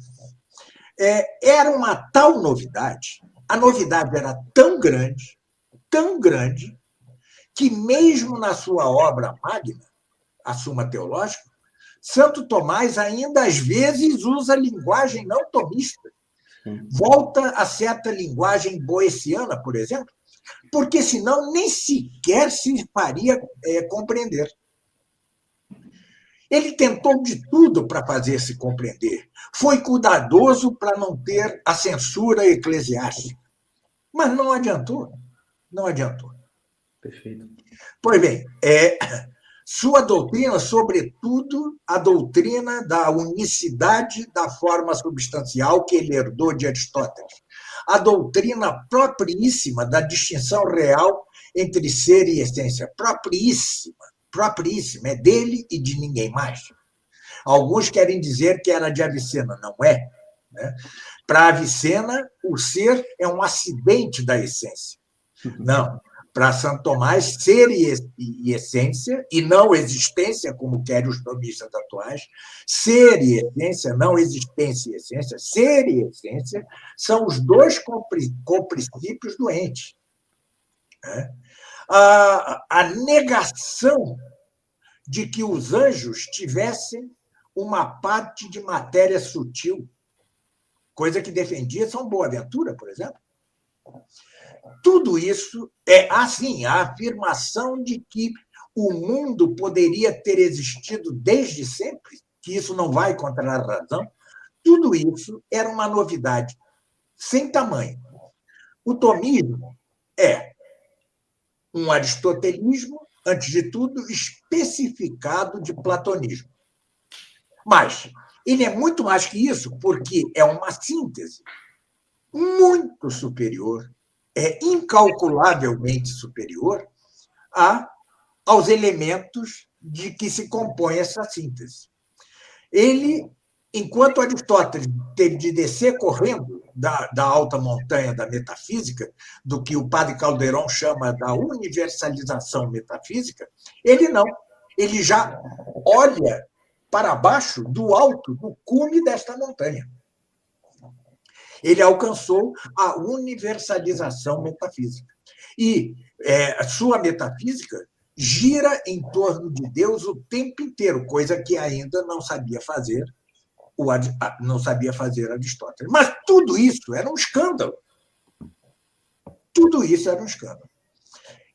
Era uma tal novidade, a novidade era tão grande, que mesmo na sua obra magna, a Suma Teológica, Santo Tomás ainda às vezes usa linguagem não tomista. Volta a certa linguagem boeciana, por exemplo, porque senão nem sequer se faria compreender. Ele tentou de tudo para fazer-se compreender. Foi cuidadoso para não ter a censura eclesiástica. Mas não adiantou. Não adiantou. Perfeito. Pois bem, sua doutrina, sobretudo a doutrina da unicidade da forma substancial que ele herdou de Aristóteles. A doutrina propriíssima da distinção real entre ser e essência. Propriíssima, é dele e de ninguém mais. Alguns querem dizer que era de Avicena, não é. Né? Para Avicena, o ser é um acidente da essência. Não. Para Santo Tomás, ser e essência, e não existência, como querem os tomistas atuais, ser e essência, não existência e essência, ser e essência são os dois coprincípios do ente. Né? A negação de que os anjos tivessem uma parte de matéria sutil, coisa que defendia São Boaventura, por exemplo. Tudo isso assim, a afirmação de que o mundo poderia ter existido desde sempre, que isso não vai contra a razão, tudo isso era uma novidade sem tamanho. O tomismo é um aristotelismo, antes de tudo, especificado de platonismo. Mas ele é muito mais que isso, porque é uma síntese muito superior, incalculavelmente superior aos elementos de que se compõe essa síntese. Ele, enquanto Aristóteles teve de descer correndo da alta montanha da metafísica, do que o padre Caldeirão chama da universalização metafísica, ele não. Ele já olha para baixo do alto, do cume desta montanha. Ele alcançou a universalização metafísica. E sua metafísica gira em torno de Deus o tempo inteiro, coisa que ainda não sabia fazer Aristóteles. Mas tudo isso era um escândalo. Tudo isso era um escândalo.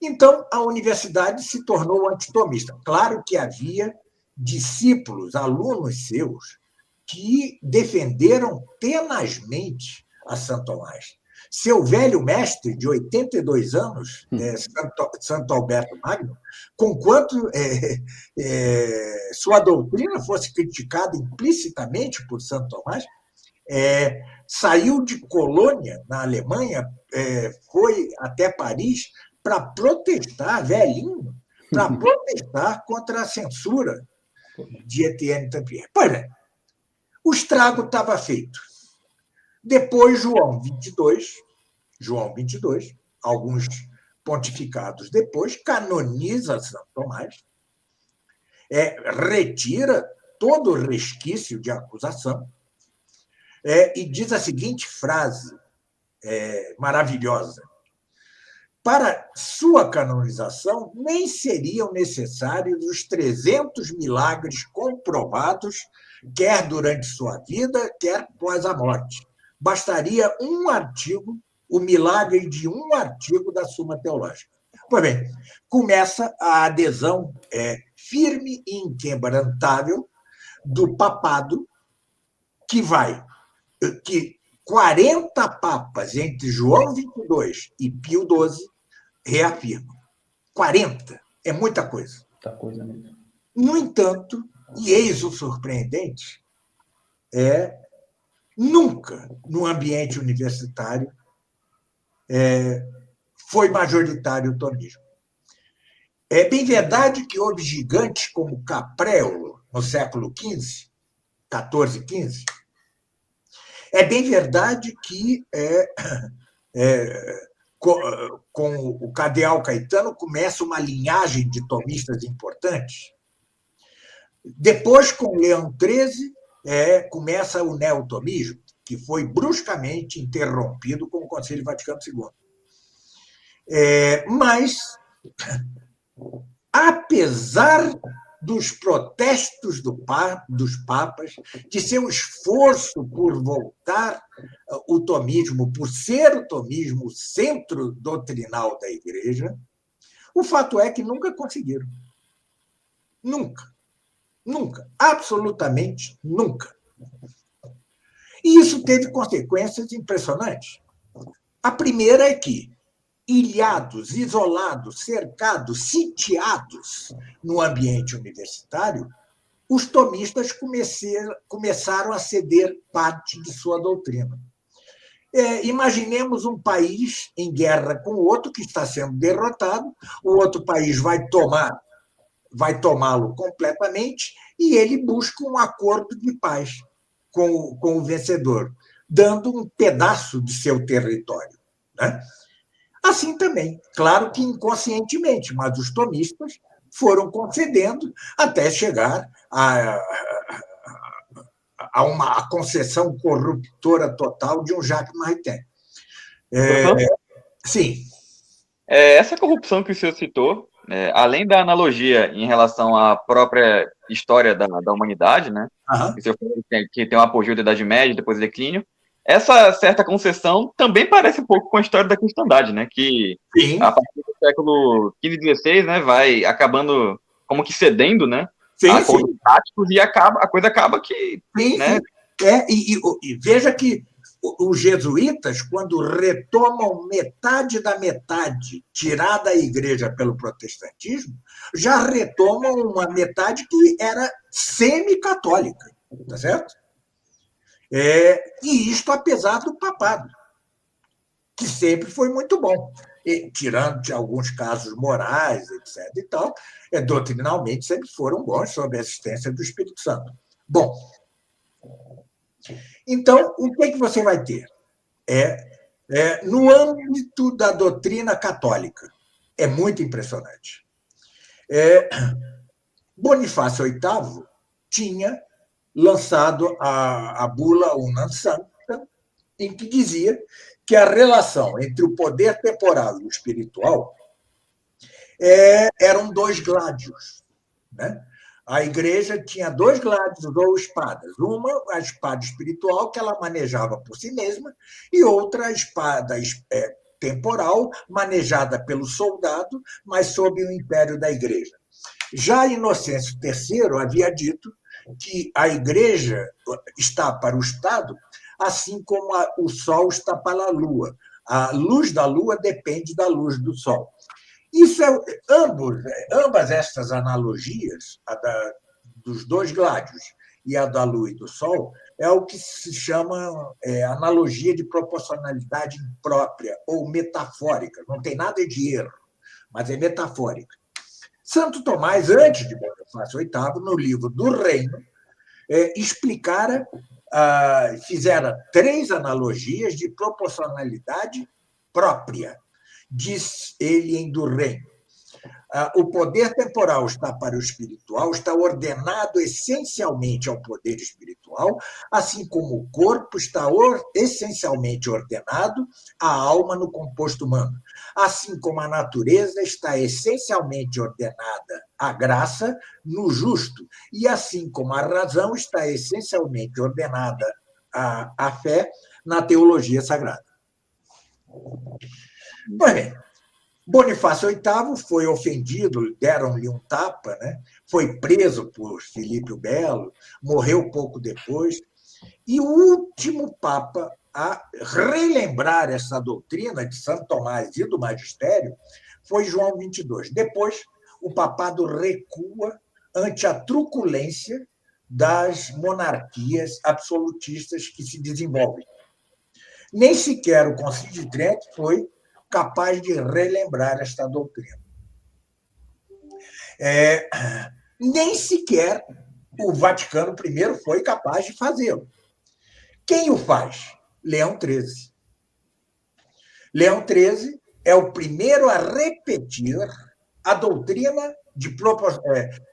Então, a universidade se tornou antitomista. Claro que havia discípulos, alunos seus, que defenderam tenazmente a Santo Tomás. Seu velho mestre, de 82 anos, Santo Alberto Magno, conquanto sua doutrina fosse criticada implicitamente por Santo Tomás, saiu de Colônia, na Alemanha, foi até Paris para protestar, velhinho, para protestar contra a censura de Etienne Tampierre. Pois bem, o estrago estava feito. Depois, João XXII João 22, alguns pontificados depois, canoniza Santo Tomás, retira todo o resquício de acusação e diz a seguinte frase maravilhosa: para sua canonização, nem seriam necessários os 300 milagres comprovados, quer durante sua vida, quer após a morte. Bastaria um artigo, o milagre de um artigo da Suma Teológica. Pois bem, começa a adesão firme e inquebrantável do papado, que 40 papas entre João 22 e Pio XII reafirmam. 40 é muita coisa. Muita coisa mesmo. No entanto, e eis o surpreendente, nunca no ambiente universitário foi majoritário o tomismo. É bem verdade que houve gigantes como Capréolo, no século XV, 14, 15. É bem verdade que com o cardeal Caetano começa uma linhagem de tomistas importantes. Depois, com Leão XIII, começa o neotomismo, que foi bruscamente interrompido com o Concílio Vaticano II. Mas, apesar dos protestos dos papas, de seu esforço por voltar o tomismo, por ser o tomismo o centro doutrinal da Igreja, o fato é que nunca conseguiram. Nunca. Nunca. Absolutamente nunca. E isso teve consequências impressionantes. A primeira é que, ilhados, isolados, cercados, sitiados no ambiente universitário, os tomistas começaram a ceder parte de sua doutrina. Imaginemos um país em guerra com o outro que está sendo derrotado, o outro país vai tomá-lo completamente e ele busca um acordo de paz com o vencedor, dando um pedaço de seu território, né? Assim também, claro que inconscientemente, mas os tomistas foram concedendo até chegar a uma concessão corruptora total de um Jacques Maritain. Sim. Essa corrupção que o senhor citou, além da analogia em relação à própria história da humanidade, né? Uhum. Que o senhor falou que tem um apogeu da Idade Média, depois declínio, essa certa concessão também parece um pouco com a história da cristandade, né? Que Sim. A partir do século XV e XVI, né, vai acabando como que cedendo, né? Sim, a acordos práticos e a coisa acaba que... Sim, né? E veja que os jesuítas, quando retomam metade da metade tirada da igreja pelo protestantismo, já retomam uma metade que era semi-católica, tá certo? E isto apesar do papado, que sempre foi muito bom, tirando de alguns casos morais, etc. e tal, doutrinalmente sempre foram bons sob a assistência do Espírito Santo. Bom, então, o que você vai ter? No âmbito da doutrina católica, é muito impressionante. Bonifácio VIII tinha lançado a bula Unam Sancta, em que dizia que a relação entre o poder temporal e o espiritual eram dois gládios, né? A igreja tinha dois gládios ou espadas. Uma, a espada espiritual, que ela manejava por si mesma, e outra, a espada temporal, manejada pelo soldado, mas sob o império da igreja. Já Inocêncio III havia dito que a igreja está para o Estado, assim como o sol está para a lua. A luz da lua depende da luz do sol. Isso ambas estas analogias, dos dois gládios e a da lua e do sol, é o que se chama analogia de proporcionalidade própria ou metafórica. Não tem nada de erro, mas é metafórica. Santo Tomás, antes de Bonifácio VIII, no livro do Reino, fizera 3 analogias de proporcionalidade própria, diz ele em Durkheim. O poder temporal está para o espiritual, está ordenado essencialmente ao poder espiritual, assim como o corpo está essencialmente ordenado à alma no composto humano, assim como a natureza está essencialmente ordenada à graça no justo, e assim como a razão está essencialmente ordenada à fé na teologia sagrada. Pois bem, Bonifácio VIII foi ofendido, deram-lhe um tapa, né? Foi preso por Filipe o Belo, morreu pouco depois, e o último papa a relembrar essa doutrina de Santo Tomás e do magistério foi João XXII. Depois, o papado recua ante a truculência das monarquias absolutistas que se desenvolvem. Nem sequer o Concílio de Trento foi capaz de relembrar esta doutrina. Nem sequer o Vaticano I foi capaz de fazê-lo. Quem o faz? Leão XIII. Leão XIII é o primeiro a repetir a doutrina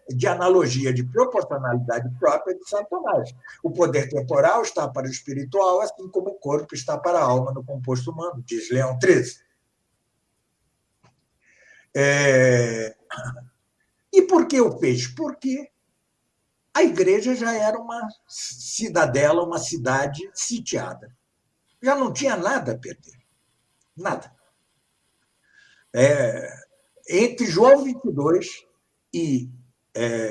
de analogia de proporcionalidade própria de Santo Tomás. O poder temporal está para o espiritual, assim como o corpo está para a alma no composto humano, diz Leão XIII. E por que o fez? Porque a igreja já era uma cidadela, uma cidade sitiada. Já não tinha nada a perder. Nada. Entre João XXII e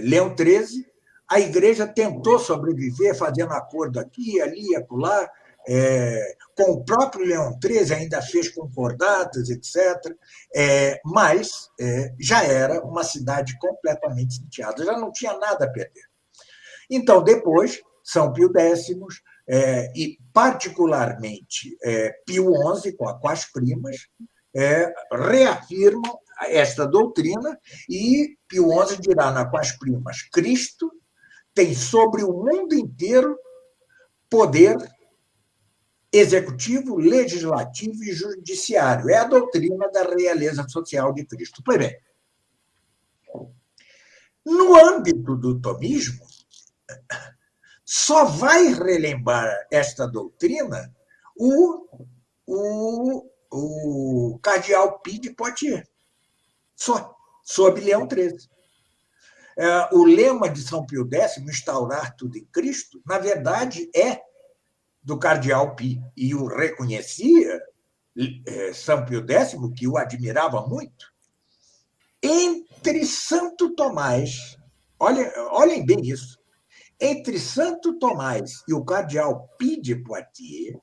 Leão XIII, a igreja tentou sobreviver fazendo acordo aqui, ali e acolá, com o próprio Leão XIII, ainda fez concordatas, etc., mas já era uma cidade completamente sitiada, já não tinha nada a perder. Então, depois, São Pio X, e particularmente Pio XI, com as primas, reafirmam esta doutrina, e Pio XI dirá na Quas Primas: Cristo tem sobre o mundo inteiro poder executivo, legislativo e judiciário. É a doutrina da realeza social de Cristo. Pois bem, no âmbito do tomismo, só vai relembrar esta doutrina o cardeal Pie de Poitiers, só, sob Leão XIII. O lema de São Pio X, instaurar tudo em Cristo, na verdade é do cardeal Pie, e o reconhecia São Pio X, que o admirava muito. Entre Santo Tomás, olhem bem isso, entre Santo Tomás e o cardeal Pie de Poitiers,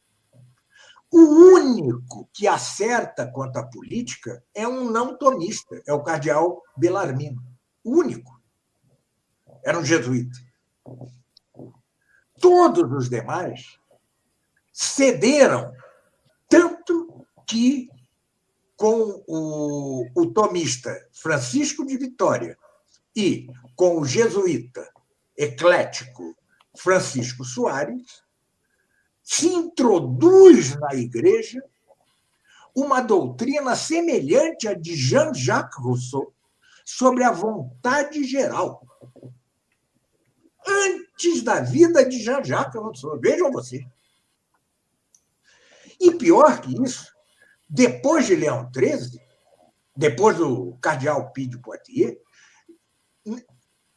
o único que acerta quanto à política é um não tomista, é o cardeal Bellarmino. O único. Era um jesuíta. Todos os demais cederam, tanto que com o tomista Francisco de Vitória e com o jesuíta eclético Francisco Soares, se introduz na igreja uma doutrina semelhante à de Jean-Jacques Rousseau sobre a vontade geral. Antes da vida de Jean-Jacques Rousseau. Vejam vocês. E pior que isso, depois de Leão XIII, depois do cardeal Pie de Poitiers,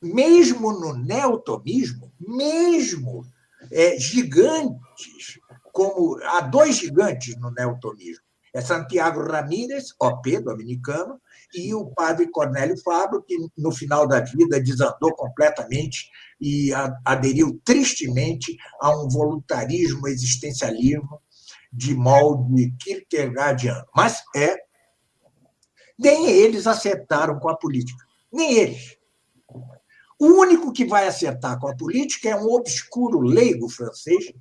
mesmo no neotomismo, mesmo gigantes, como há dois gigantes no neotomismo, Santiago Ramírez, OP, dominicano, e o padre Cornélio Fabro, que no final da vida desandou completamente e aderiu tristemente a um voluntarismo, existencialismo de molde kierkegaardiano. Mas nem eles acertaram com a política. Nem eles. O único que vai acertar com a política é um obscuro leigo francês,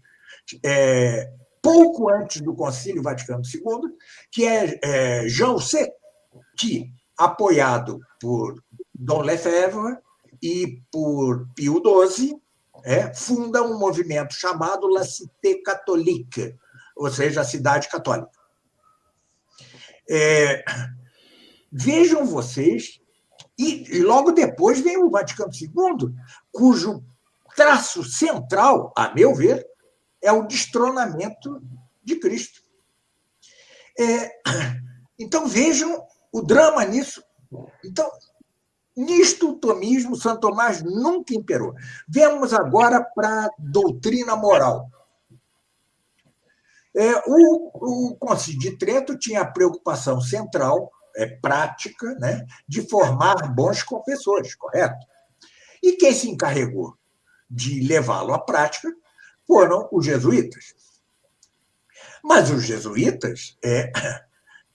pouco antes do Concílio Vaticano II, que é Jean Husset, que, apoiado por Dom Lefebvre e por Pio XII, funda um movimento chamado La Cité Catholique, ou seja, a cidade católica. Vejam vocês, e logo depois vem o Vaticano II, cujo traço central, a meu ver, é o destronamento de Cristo. Então, vejam o drama nisso. Então, nisto, o tomismo, Santo Tomás nunca imperou. Vemos agora para a doutrina moral. O Concílio de Trento tinha a preocupação central, prática, né, de formar bons confessores, correto? E quem se encarregou de levá-lo à prática foram os jesuítas. Mas os jesuítas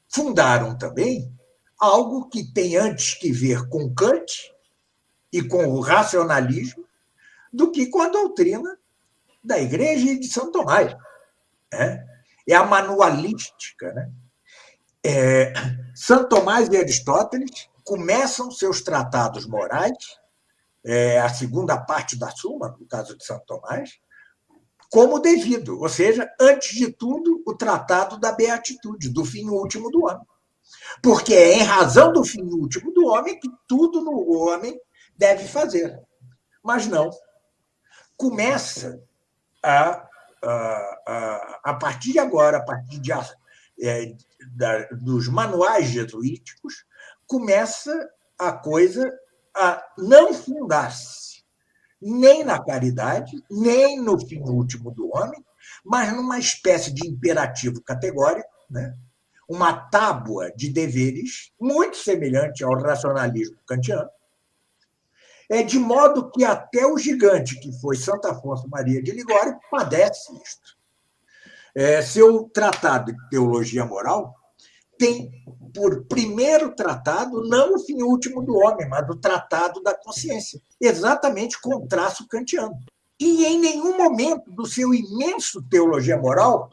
fundaram também algo que tem antes que ver com Kant e com o racionalismo do que com a doutrina da Igreja e de São Tomás. É a manualística. Né? São Tomás e Aristóteles começam seus tratados morais, a segunda parte da Suma, no caso de São Tomás, como devido, ou seja, antes de tudo, o tratado da beatitude, do fim último do homem. Porque é em razão do fim último do homem que tudo no homem deve fazer. Mas não. Começa a partir de agora, a partir dos manuais jesuíticos, começa a coisa a não fundar-se nem na caridade, nem no fim último do homem, mas numa espécie de imperativo categórico, né? Uma tábua de deveres muito semelhante ao racionalismo kantiano, de modo que até o gigante que foi Santo Afonso Maria de Ligório padece isto. Seu tratado de teologia moral tem por primeiro tratado não o fim último do homem, mas o tratado da consciência, exatamente com o traço kantiano. E em nenhum momento do seu imenso teologia moral,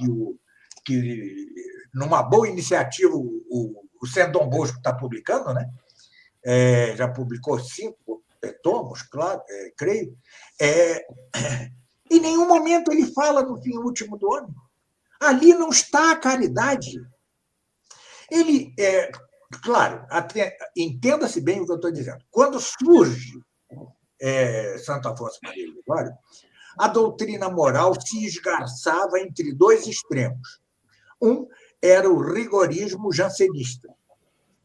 que numa boa iniciativa o Centro Dom Bosco está publicando, né? Já publicou 5 tomos, claro, creio. Em nenhum momento ele fala no fim último do homem. Ali não está a caridade. Ele, claro, entenda-se bem o que eu estou dizendo. Quando surge Santo Afonso Maria de Ligório, a doutrina moral se esgarçava entre dois extremos. Um era o rigorismo jansenista,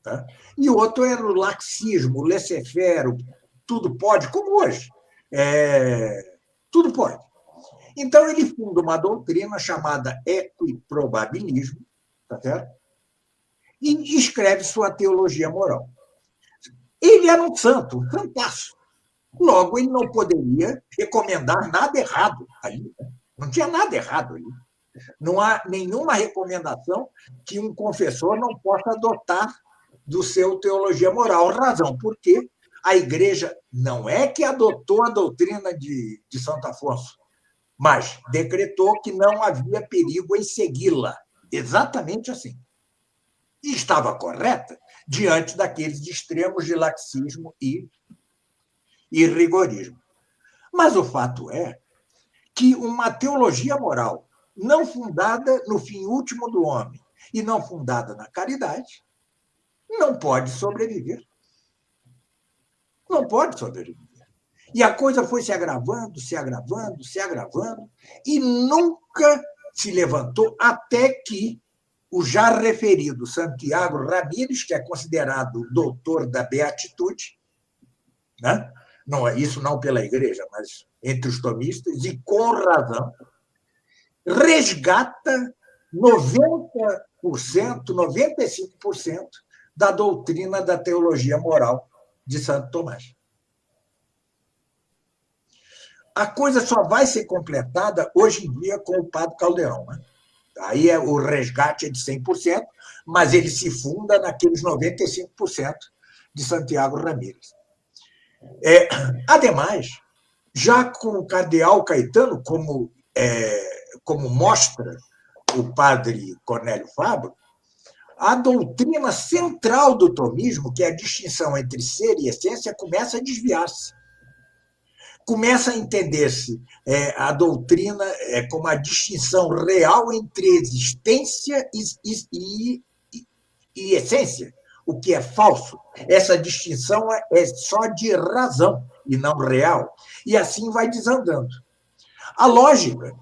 tá? E o outro era o laxismo, o laissez-faire, tudo pode, como hoje. Tudo pode. Então, ele funda uma doutrina chamada equiprobabilismo, tá certo? E escreve sua teologia moral. Ele era um santo, um santaço. Logo, ele não poderia recomendar nada errado ali. Né? Não tinha nada errado ali. Não há nenhuma recomendação que um confessor não possa adotar do seu teologia moral. Razão porque a Igreja não é que adotou a doutrina de Santo Afonso, mas decretou que não havia perigo em segui-la. Exatamente assim. E estava correta diante daqueles extremos de laxismo e rigorismo. Mas o fato é que uma teologia moral não fundada no fim último do homem e não fundada na caridade não pode sobreviver. Não pode sobreviver. E a coisa foi se agravando, se agravando, se agravando, e nunca se levantou até que o já referido Santiago Ramírez, que é considerado o doutor da beatitude, né? Não, isso não pela Igreja, mas entre os tomistas, e com razão, resgata 90%, 95% da doutrina da teologia moral de Santo Tomás. A coisa só vai ser completada hoje em dia com o Padre Caldeirão. Né? Aí o resgate é de 100%, mas ele se funda naqueles 95% de Santiago Ramírez. Ademais, já com o cardeal Caetano, como mostra o padre Cornélio Fabro, a doutrina central do tomismo, que é a distinção entre ser e essência, começa a desviar-se. Começa a entender-se a doutrina como a distinção real entre existência e essência, o que é falso. Essa distinção é só de razão e não real. E assim vai desandando. A lógica,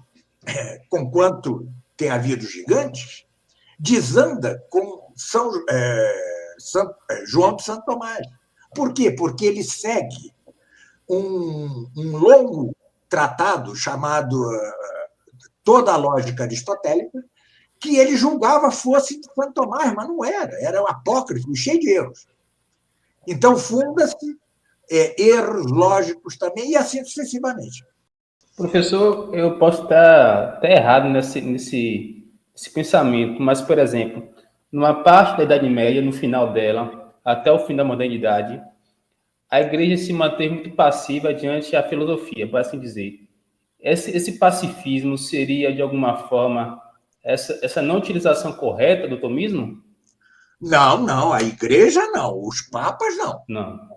conquanto tem havido gigantes, desanda com João de Santo Tomás. Por quê? Porque ele segue um longo tratado chamado Toda a Lógica Aristotélica, que ele julgava fosse de Santo Tomás, mas não era um apócrifo, cheio de erros. Então, funda-se erros lógicos também, e assim sucessivamente. Professor, eu posso estar até errado nesse pensamento, mas, por exemplo, numa parte da Idade Média, no final dela, até o fim da modernidade, a igreja se manteve muito passiva diante da filosofia, por assim dizer. Esse pacifismo seria, de alguma forma, essa não utilização correta do tomismo? Não, a igreja não, os papas não. Não.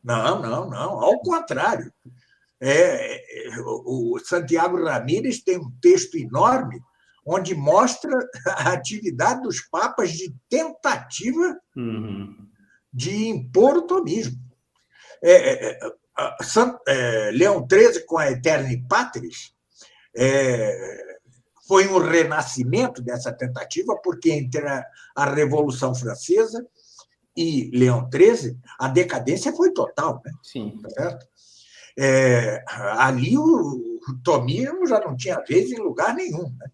Não, ao contrário. O Santiago Ramírez tem um texto enorme onde mostra a atividade dos papas de tentativa de impor o tomismo. Leão XIII, com a Aeterni Patris, foi um renascimento dessa tentativa, porque entre a Revolução Francesa e Leão XIII, a decadência foi total, né? Sim. Certo? Ali o tomismo já não tinha vez em lugar nenhum, né?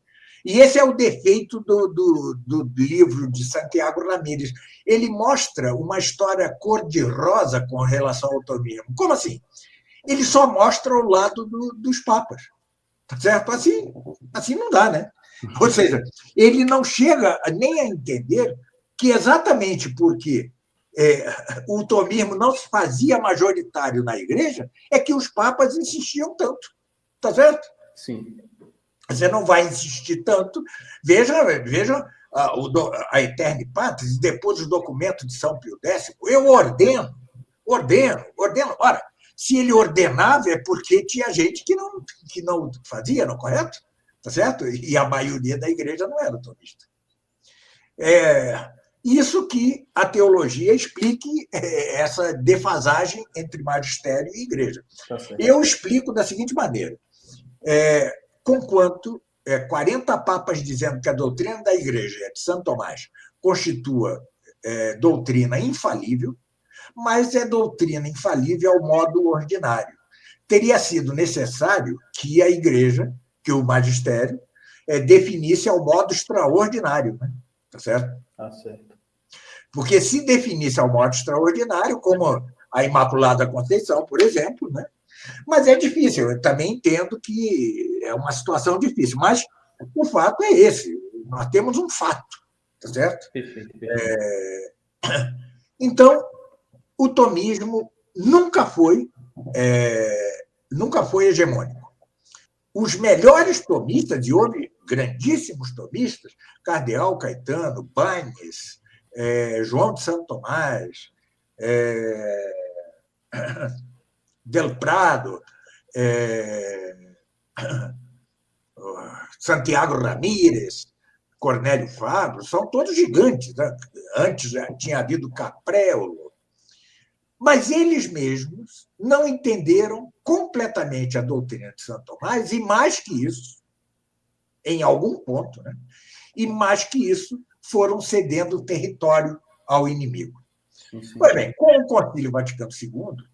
E esse é o defeito do livro de Santiago Ramírez. Ele mostra uma história cor-de-rosa com relação ao tomismo. Como assim? Ele só mostra o lado dos papas. Tá certo? Assim não dá, né? Ou seja, ele não chega nem a entender que exatamente porque o tomismo não se fazia majoritário na igreja é que os papas insistiam tanto. Tá certo? Sim. Você não vai insistir tanto. Veja a Aeterni Patris, e depois os documentos de São Pio X. Eu ordeno. Ora, se ele ordenava é porque tinha gente que não fazia, não é correto? Tá certo? E a maioria da igreja não era tomista. Isso que a teologia explique essa defasagem entre magistério e igreja. Tá certo. Eu explico da seguinte maneira. Conquanto 40 papas dizendo que a doutrina da igreja de Santo Tomás constitua doutrina infalível, mas é doutrina infalível ao modo ordinário. Teria sido necessário que a igreja, que o magistério, definisse ao modo extraordinário, né? Tá certo? Tá certo. Porque se definisse ao modo extraordinário, como a Imaculada Conceição, por exemplo, né? Mas é difícil, eu também entendo que é uma situação difícil, mas o fato é esse, nós temos um fato, tá certo? Perfeito. Então, o tomismo nunca foi hegemônico. Os melhores tomistas, e houve grandíssimos tomistas, Cardeal Caetano, Banes, João de Santo Tomás, Del Prado, Santiago Ramírez, Cornélio Fabro, são todos gigantes, né? Antes já tinha havido Capréolo. Mas eles mesmos não entenderam completamente a doutrina de Santo Tomás, e mais que isso, em algum ponto, né? E mais que isso, foram cedendo território ao inimigo. Sim. Pois bem, com o Concílio Vaticano II,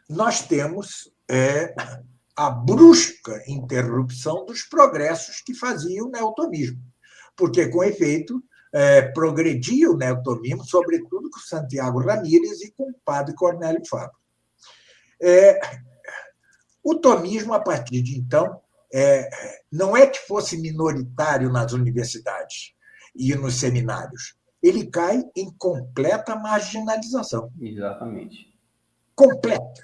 nós temos a brusca interrupção dos progressos que fazia o neotomismo, porque, com efeito, progredia o neotomismo, sobretudo com Santiago Ramírez e com o padre Cornélio Fabro. O tomismo, a partir de então, não é que fosse minoritário nas universidades e nos seminários, ele cai em completa marginalização. Exatamente. Completa.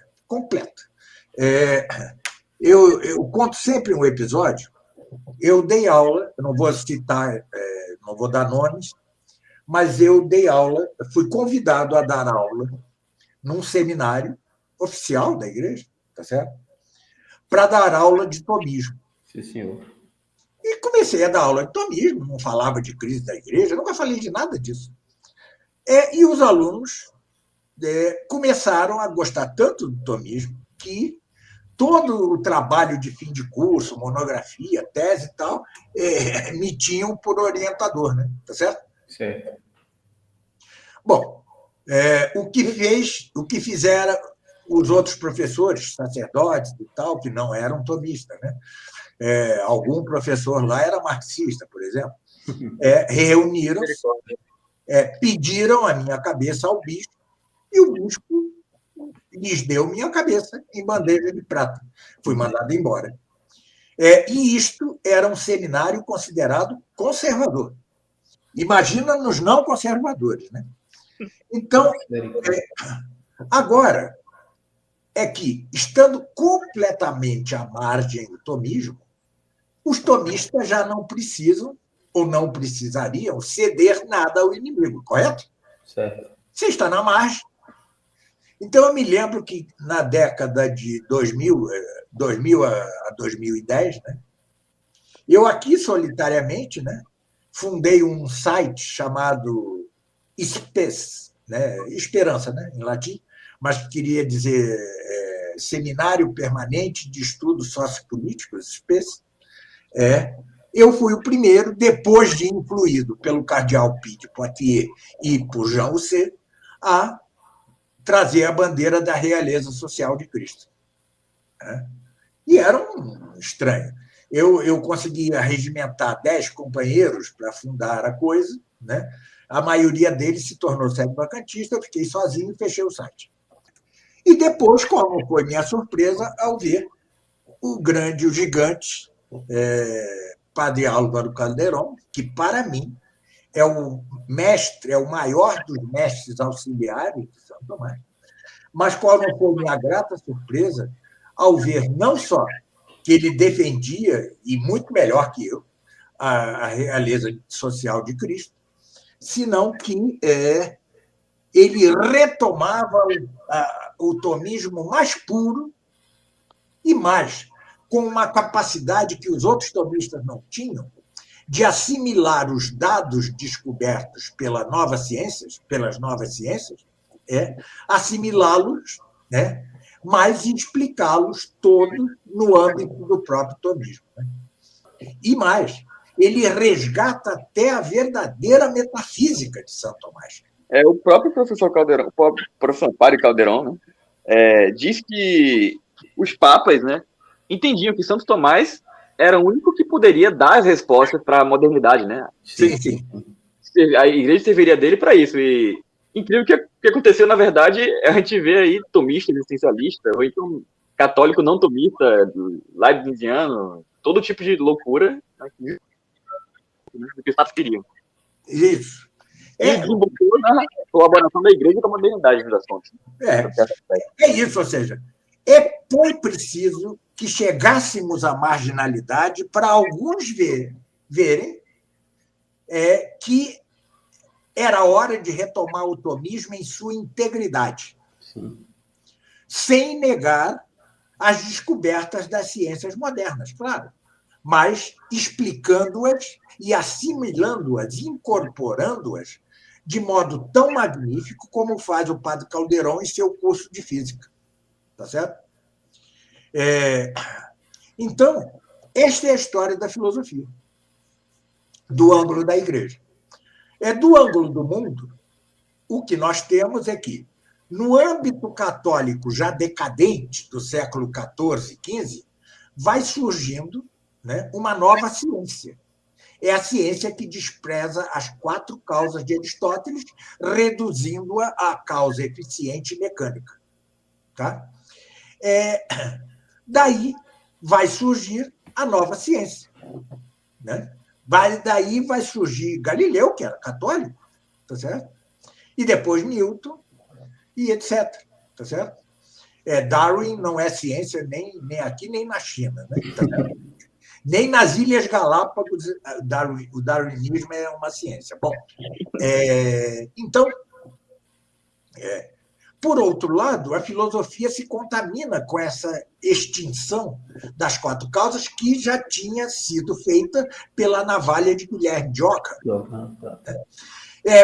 Eu conto sempre um episódio. Eu dei aula, eu não vou citar, não vou dar nomes, mas eu dei aula, fui convidado a dar aula num seminário oficial da igreja, tá certo? Para dar aula de tomismo. Sim, senhor. E comecei a dar aula de tomismo, não falava de crise da igreja, nunca falei de nada disso. E os alunos começaram a gostar tanto do tomismo que todo o trabalho de fim de curso, monografia, tese e tal, me tinham por orientador, né? Tá certo? Certo. Bom, o que fizeram os outros professores, sacerdotes e tal, que não eram tomistas, né? Algum professor lá era marxista, por exemplo, reuniram-se, pediram a minha cabeça ao bispo, e o bispo lhes deu minha cabeça em bandeja de prata. Fui mandado embora. E isto era um seminário considerado conservador. Imagina nos não conservadores, né? Então, agora é que, estando completamente à margem do tomismo, os tomistas já não precisam ou não precisariam ceder nada ao inimigo, correto? Certo. Você está na margem. Então, eu me lembro que na década de 2000 a 2010, né, eu aqui solitariamente, né, fundei um site chamado SPES, né, Esperança, né, em latim, mas queria dizer Seminário Permanente de Estudos Sociopolíticos, SPES. Eu fui o primeiro, depois de influído pelo cardeal Pie de Poitiers e por Jean Husset, a trazer a bandeira da realeza social de Cristo. E era um estranho. Eu conseguia regimentar 10 companheiros para fundar a coisa, né? A maioria deles se tornou sede-vacantista, eu fiquei sozinho e fechei o site. E depois, como foi minha surpresa, ao ver o gigante, Padre Álvaro Calderón, que, para mim, é o mestre, é o maior dos mestres auxiliares de São Tomás, mas qual não foi minha grata surpresa ao ver não só que ele defendia, e muito melhor que eu, a realeza social de Cristo, senão que ele retomava o tomismo mais puro e mais, com uma capacidade que os outros tomistas não tinham, de assimilar os dados descobertos pelas novas ciências, assimilá-los, né, mas explicá-los todos no âmbito do próprio tomismo. Né? E mais, ele resgata até a verdadeira metafísica de São Tomás. O próprio professor Calderón, o próprio professor Padre Calderón, né, diz que os papas, né, entendiam que Santo Tomás era o único que poderia dar as respostas para a modernidade, né? Sim. A igreja serviria dele para isso. E incrível que aconteceu, na verdade, a gente vê aí tomista, existencialista, ou então católico não tomista, leibniziano, todo tipo de loucura, né, do que os papas queriam. Isso. E desembocou na colaboração da igreja com a modernidade, das contas. É isso, ou seja, foi preciso que chegássemos à marginalidade para alguns verem que era hora de retomar o tomismo em sua integridade, sem negar as descobertas das ciências modernas, claro, mas explicando-as e assimilando-as, incorporando-as de modo tão magnífico como faz o Padre Calderón em seu curso de física. Tá certo? Então, esta é a história da filosofia, do ângulo da igreja. Do ângulo do mundo, o que nós temos é que, no âmbito católico já decadente do século XIV, XV, vai surgindo, né, uma nova ciência. É a ciência que despreza as 4 causas de Aristóteles, reduzindo-a à causa eficiente e mecânica. Tá? Daí vai surgir a nova ciência. Né? Daí vai surgir Galileu, que era católico, tá certo? E depois Newton, e etc. Tá certo? Darwin não é ciência nem aqui, nem na China. Né? Tá certo? Nem nas Ilhas Galápagos o darwinismo é uma ciência. Bom, então, por outro lado, a filosofia se contamina com essa extinção das 4 causas que já tinha sido feita pela navalha de Guilherme de Ockham.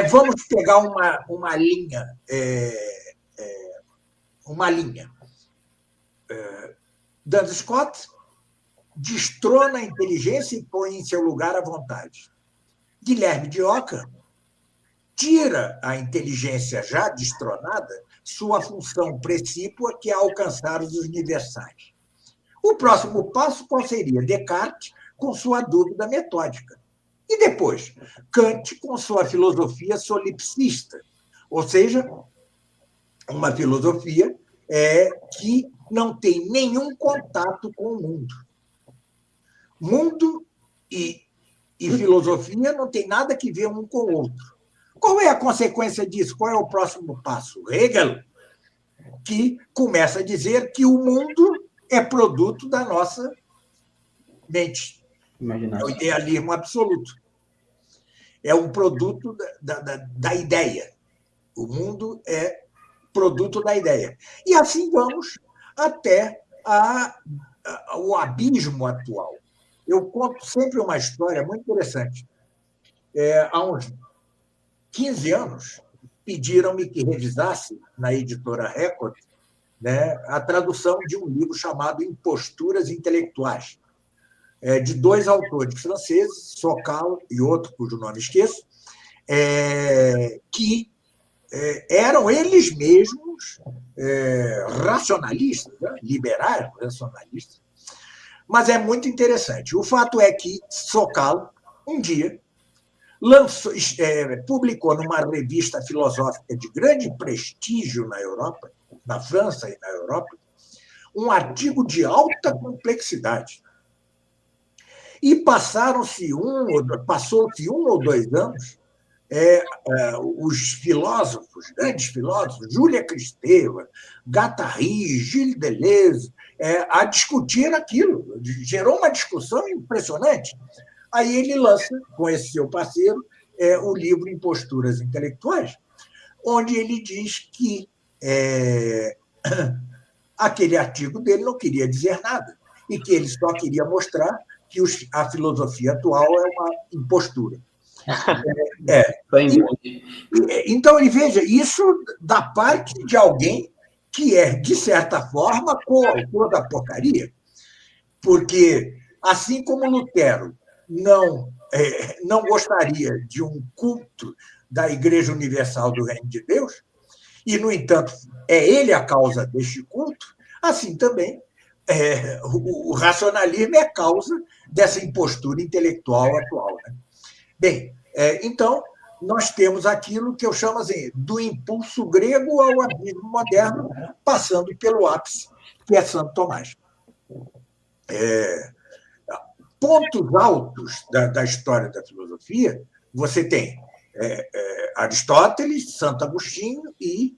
Vamos pegar uma linha. Uma linha. Duns Scott destrona a inteligência e põe em seu lugar a vontade. Guilherme de Ockham tira a inteligência já destronada sua função precípua, que é alcançar os universais. O próximo passo qual seria? Descartes com sua dúvida metódica. E depois, Kant com sua filosofia solipsista, ou seja, uma filosofia que não tem nenhum contato com o mundo. Mundo e filosofia não tem nada que ver um com o outro. Qual é a consequência disso? Qual é o próximo passo? Hegel, que começa a dizer que o mundo é produto da nossa mente. É o idealismo absoluto. É um produto da ideia. O mundo é produto da ideia. E assim vamos até o abismo atual. Eu conto sempre uma história muito interessante. Há uns 15 anos, pediram-me que revisasse, na editora Record, né, a tradução de um livro chamado Imposturas Intelectuais, de dois autores franceses, Sokal e outro, cujo nome esqueço, que eram eles mesmos racionalistas, né, liberais racionalistas. Mas é muito interessante. O fato é que Sokal, um dia, publicou numa revista filosófica de grande prestígio na Europa, na França e na Europa, um artigo de alta complexidade. E passou-se 1 ou 2 anos, os filósofos, grandes filósofos, Júlia Kristeva, Guattari, Gilles Deleuze, a discutir aquilo. Gerou uma discussão impressionante. Aí ele lança, com esse seu parceiro, o livro Imposturas Intelectuais, onde ele diz que aquele artigo dele não queria dizer nada e que ele só queria mostrar que a filosofia atual é uma impostura. Então, ele veja, isso da parte de alguém que é, de certa forma, coautor da porcaria, porque, assim como Lutero não gostaria de um culto da Igreja Universal do Reino de Deus, e, no entanto, é ele a causa deste culto, assim também o racionalismo é causa dessa impostura intelectual atual. Né? Bem, então, nós temos aquilo que eu chamo assim, do impulso grego ao abismo moderno, passando pelo ápice, que é Santo Tomás. Pontos altos da história da filosofia, você tem Aristóteles, Santo Agostinho e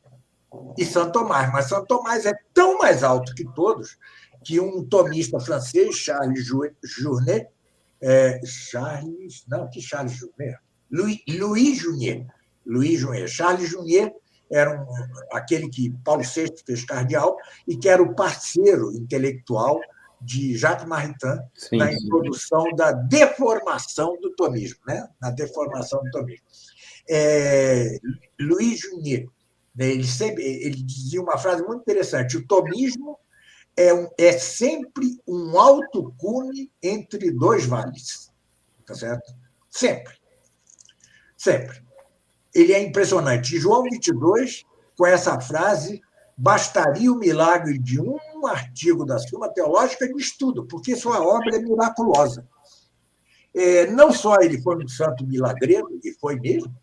Santo Tomás. Mas Santo Tomás é tão mais alto que todos que um tomista francês, Charles Journet, Louis Junier. Charles Junier era aquele que Paulo VI fez cardeal e que era o parceiro intelectual de Jacques Maritain na introdução da deformação do tomismo, né? Na deformação do tomismo. Louis Junier, ele dizia uma frase muito interessante: o tomismo é sempre um alto cume entre dois vales. Tá certo? Sempre. Sempre. Ele é impressionante. E João 22, com essa frase, bastaria o milagre de um artigo da Suma Teológica de estudo, porque sua obra é miraculosa. Não só ele foi um santo milagreiro, e foi mesmo,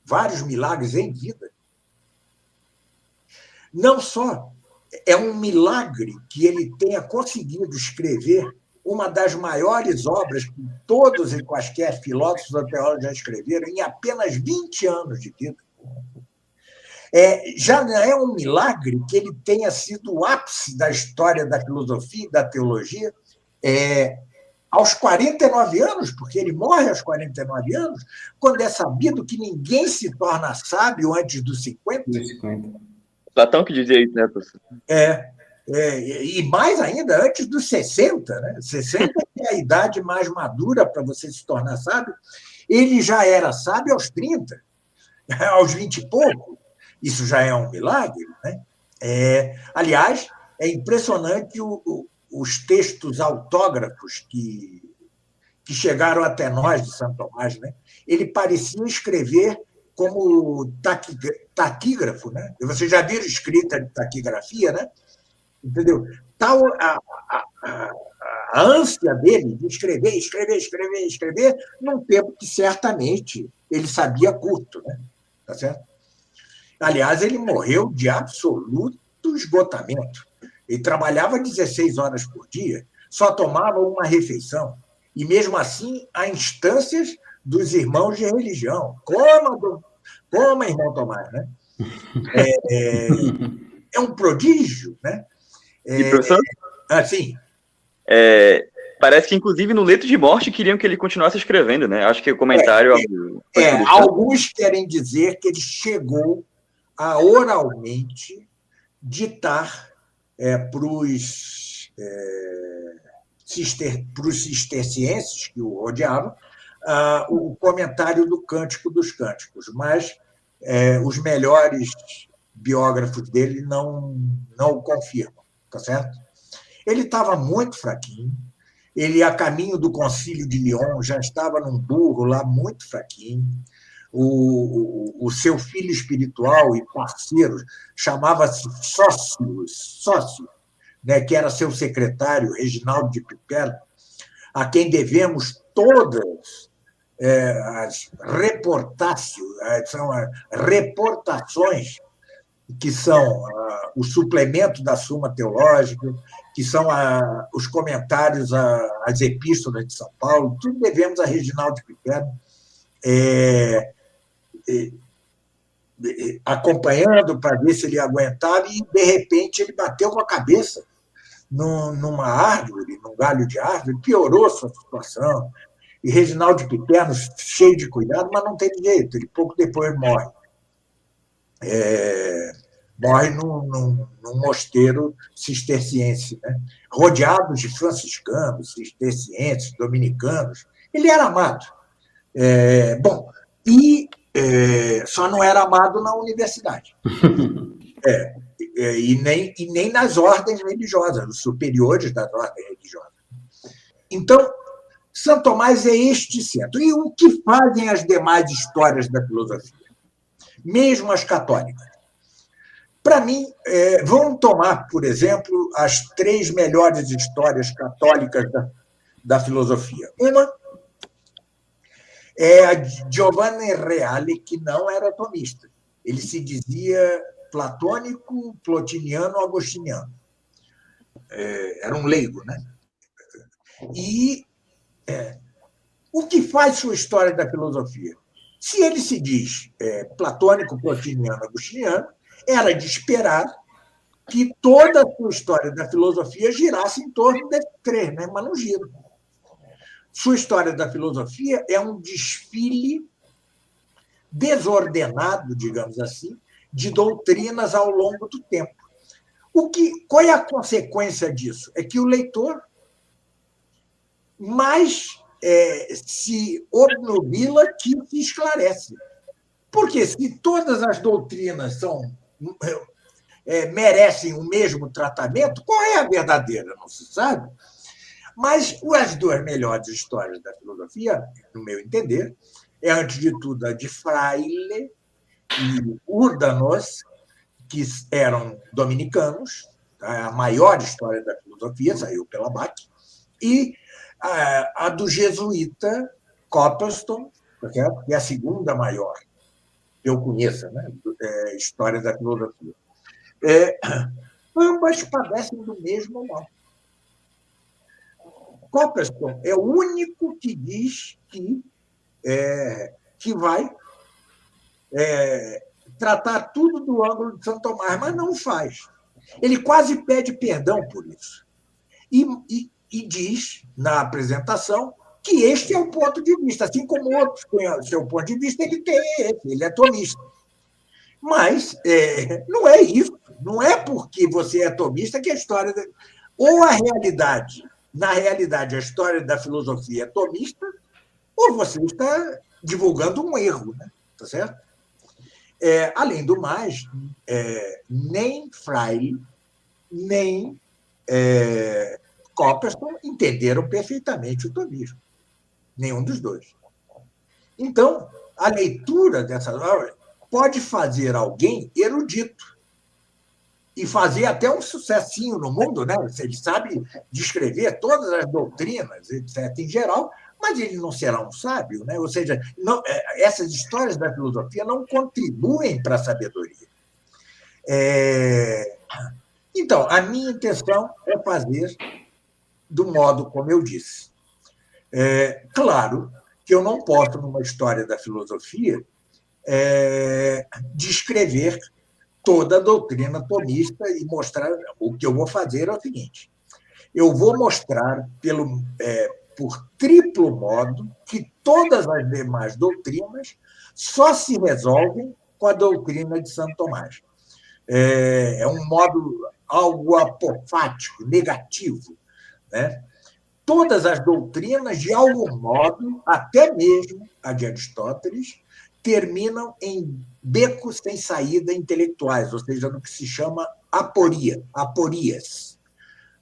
vários milagres em vida. Não só é um milagre que ele tenha conseguido escrever uma das maiores obras que todos e quaisquer filósofos ou teólogos já escreveram em apenas 20 anos de vida. Já não é um milagre que ele tenha sido o ápice da história da filosofia e da teologia aos 49 anos, porque ele morre aos 49 anos, quando é sabido que ninguém se torna sábio antes dos 50. Platão que dizia isso, né, professor? E mais ainda, antes dos 60. Né? 60 é a idade mais madura para você se tornar sábio. Ele já era sábio aos 30, aos 20 e pouco. Isso já é um milagre, né? Aliás, é impressionante os textos autógrafos que chegaram até nós de Santo Tomás, né? Ele parecia escrever como taquígrafo, né? Vocês já viram escrita de taquigrafia, né? Entendeu? Tal a ânsia dele de escrever, num tempo que certamente ele sabia curto, né? Tá certo? Aliás, ele morreu de absoluto esgotamento. Ele trabalhava 16 horas por dia, só tomava uma refeição. E, mesmo assim, há instâncias dos irmãos de religião. Coma, irmão Tomás, né? É um prodígio, né? E, professor? Assim. Parece que, inclusive, no leito de morte queriam que ele continuasse escrevendo, né? Acho que o comentário... Alguns querem dizer que ele chegou a oralmente ditar para os cistercienses que o rodeavam o comentário do Cântico dos Cânticos, mas os melhores biógrafos dele não o confirmam, tá certo? Ele estava muito fraquinho, ele, a caminho do Concílio de Lyon, já estava num burro lá muito fraquinho. O seu filho espiritual e parceiro chamava-se Sócio, né, que era seu secretário, Reginaldo de Piperno, a quem devemos todas as reportações que são o suplemento da Suma Teológica, que são os comentários às epístolas de São Paulo, tudo devemos a Reginaldo de Piperno, acompanhando para ver se ele aguentava, e, de repente, ele bateu com a cabeça numa árvore, num galho de árvore, piorou sua situação. E Reginaldo de Piperno, cheio de cuidado, mas não teve jeito, ele pouco depois morre. Morre num mosteiro cisterciense, né? Rodeado de franciscanos, cistercienses, dominicanos. Ele era amado. Só não era amado na universidade. E nem nas ordens religiosas, nos superiores das ordens religiosas. Então, Santo Tomás é este centro. E o que fazem as demais histórias da filosofia? Mesmo as católicas. Para mim, vamos tomar, por exemplo, as 3 melhores histórias católicas da filosofia. Uma é a de Giovanni Reale, que não era tomista. Ele se dizia platônico, plotiniano, agostiniano. Era um leigo, né? E o que faz sua história da filosofia? Se ele se diz platônico, plotiniano, agostiniano, era de esperar que toda a sua história da filosofia girasse em torno desses 3, né? Mas não gira. Sua história da filosofia é um desfile desordenado, digamos assim, de doutrinas ao longo do tempo. Qual é a consequência disso? É que o leitor mais se obnubila que se esclarece. Porque se todas as doutrinas merecem o mesmo tratamento, qual é a verdadeira? Não se sabe. Mas as 2 melhores histórias da filosofia, no meu entender, antes de tudo, a de Fraile e Urdanos, que eram dominicanos, a maior história da filosofia, saiu pela BAC, e a do jesuíta Copperston, que é a segunda maior que eu conheça, né? História da filosofia. Ambas padecem do mesmo mal. Copperston é o único que diz que vai tratar tudo do ângulo de Santo Tomás, mas não faz. Ele quase pede perdão por isso. E diz, na apresentação, que este é o ponto de vista. Assim como outros têm o seu ponto de vista, ele tem esse, ele é tomista. Mas não é isso. Não é porque você é tomista que a história... Ou a realidade, na realidade, a história da filosofia é tomista, ou você está divulgando um erro, né? Tá certo? Além do mais, nem Freire, nem Copperstone entenderam perfeitamente o tomismo. Nenhum dos dois. Então, a leitura dessas obras pode fazer alguém erudito e fazer até um sucessinho no mundo, né? Ele sabe descrever todas as doutrinas, etc., em geral, mas ele não será um sábio, né? Ou seja, não, essas histórias da filosofia não contribuem para a sabedoria. Então, a minha intenção é fazer do modo como eu disse. Claro que eu não posso, numa história da filosofia, descrever toda a doutrina tomista e mostrar. O que eu vou fazer é o seguinte: eu vou mostrar por triplo modo que todas as demais doutrinas só se resolvem com a doutrina de Santo Tomás. É um modo algo apofático, negativo, né? Todas as doutrinas, de algum modo, até mesmo a de Aristóteles, terminam em becos sem saída intelectuais, ou seja, no que se chama aporias.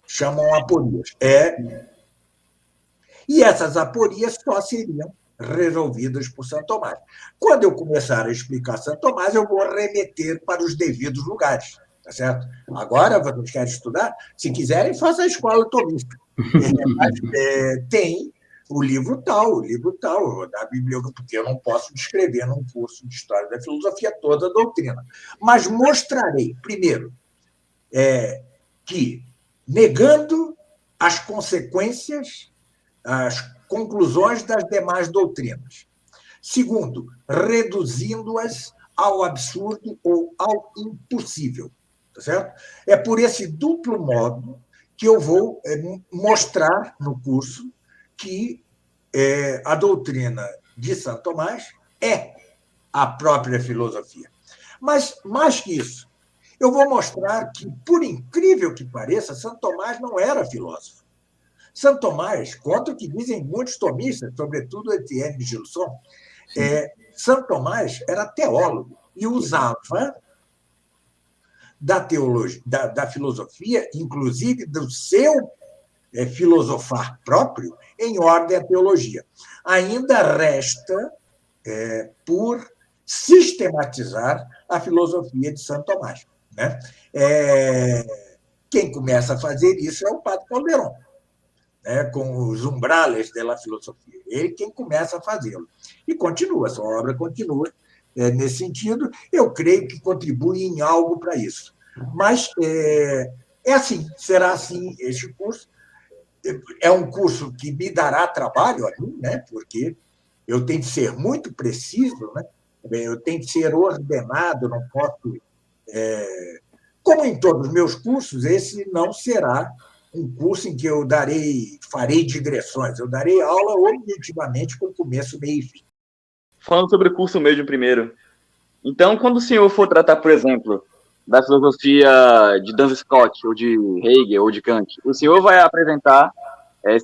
Chamam aporias. E essas aporias só seriam resolvidas por Santo Tomás. Quando eu começar a explicar Santo Tomás, eu vou remeter para os devidos lugares. Tá certo? Agora, vocês querem estudar? Se quiserem, façam a escola tomista. Tem o livro tal, da bibliografia, porque eu não posso descrever num curso de História da Filosofia toda a doutrina. Mas mostrarei, primeiro, que, negando as consequências, as conclusões das demais doutrinas. Segundo, reduzindo-as ao absurdo ou ao impossível. Tá certo? É por esse duplo modo que eu vou mostrar no curso que a doutrina de Santo Tomás é a própria filosofia. Mas, mais que isso, eu vou mostrar que, por incrível que pareça, Santo Tomás não era filósofo. Santo Tomás, contra o que dizem muitos tomistas, sobretudo Etienne de Gilson, Santo Tomás era teólogo e usava da teologia, da filosofia, inclusive do seu filosofar próprio, em ordem à teologia. Ainda resta por sistematizar a filosofia de Santo Tomás, né? Quem começa a fazer isso é o Padre Calderón, né, com os umbrales da filosofia. Ele quem começa a fazê-lo. E continua, sua obra continua nesse sentido. Eu creio que contribui em algo para isso. Mas assim, será assim este curso. É um curso que me dará trabalho a mim, né, porque eu tenho que ser muito preciso, né, eu tenho que ser ordenado, não posso... como em todos os meus cursos, esse não será um curso em que eu farei digressões. Eu darei aula objetivamente com começo, meio e fim. Falando sobre o curso mesmo primeiro. Então, quando o senhor for tratar, por exemplo, da filosofia de Duns Scott, ou de Hegel, ou de Kant, o senhor vai apresentar,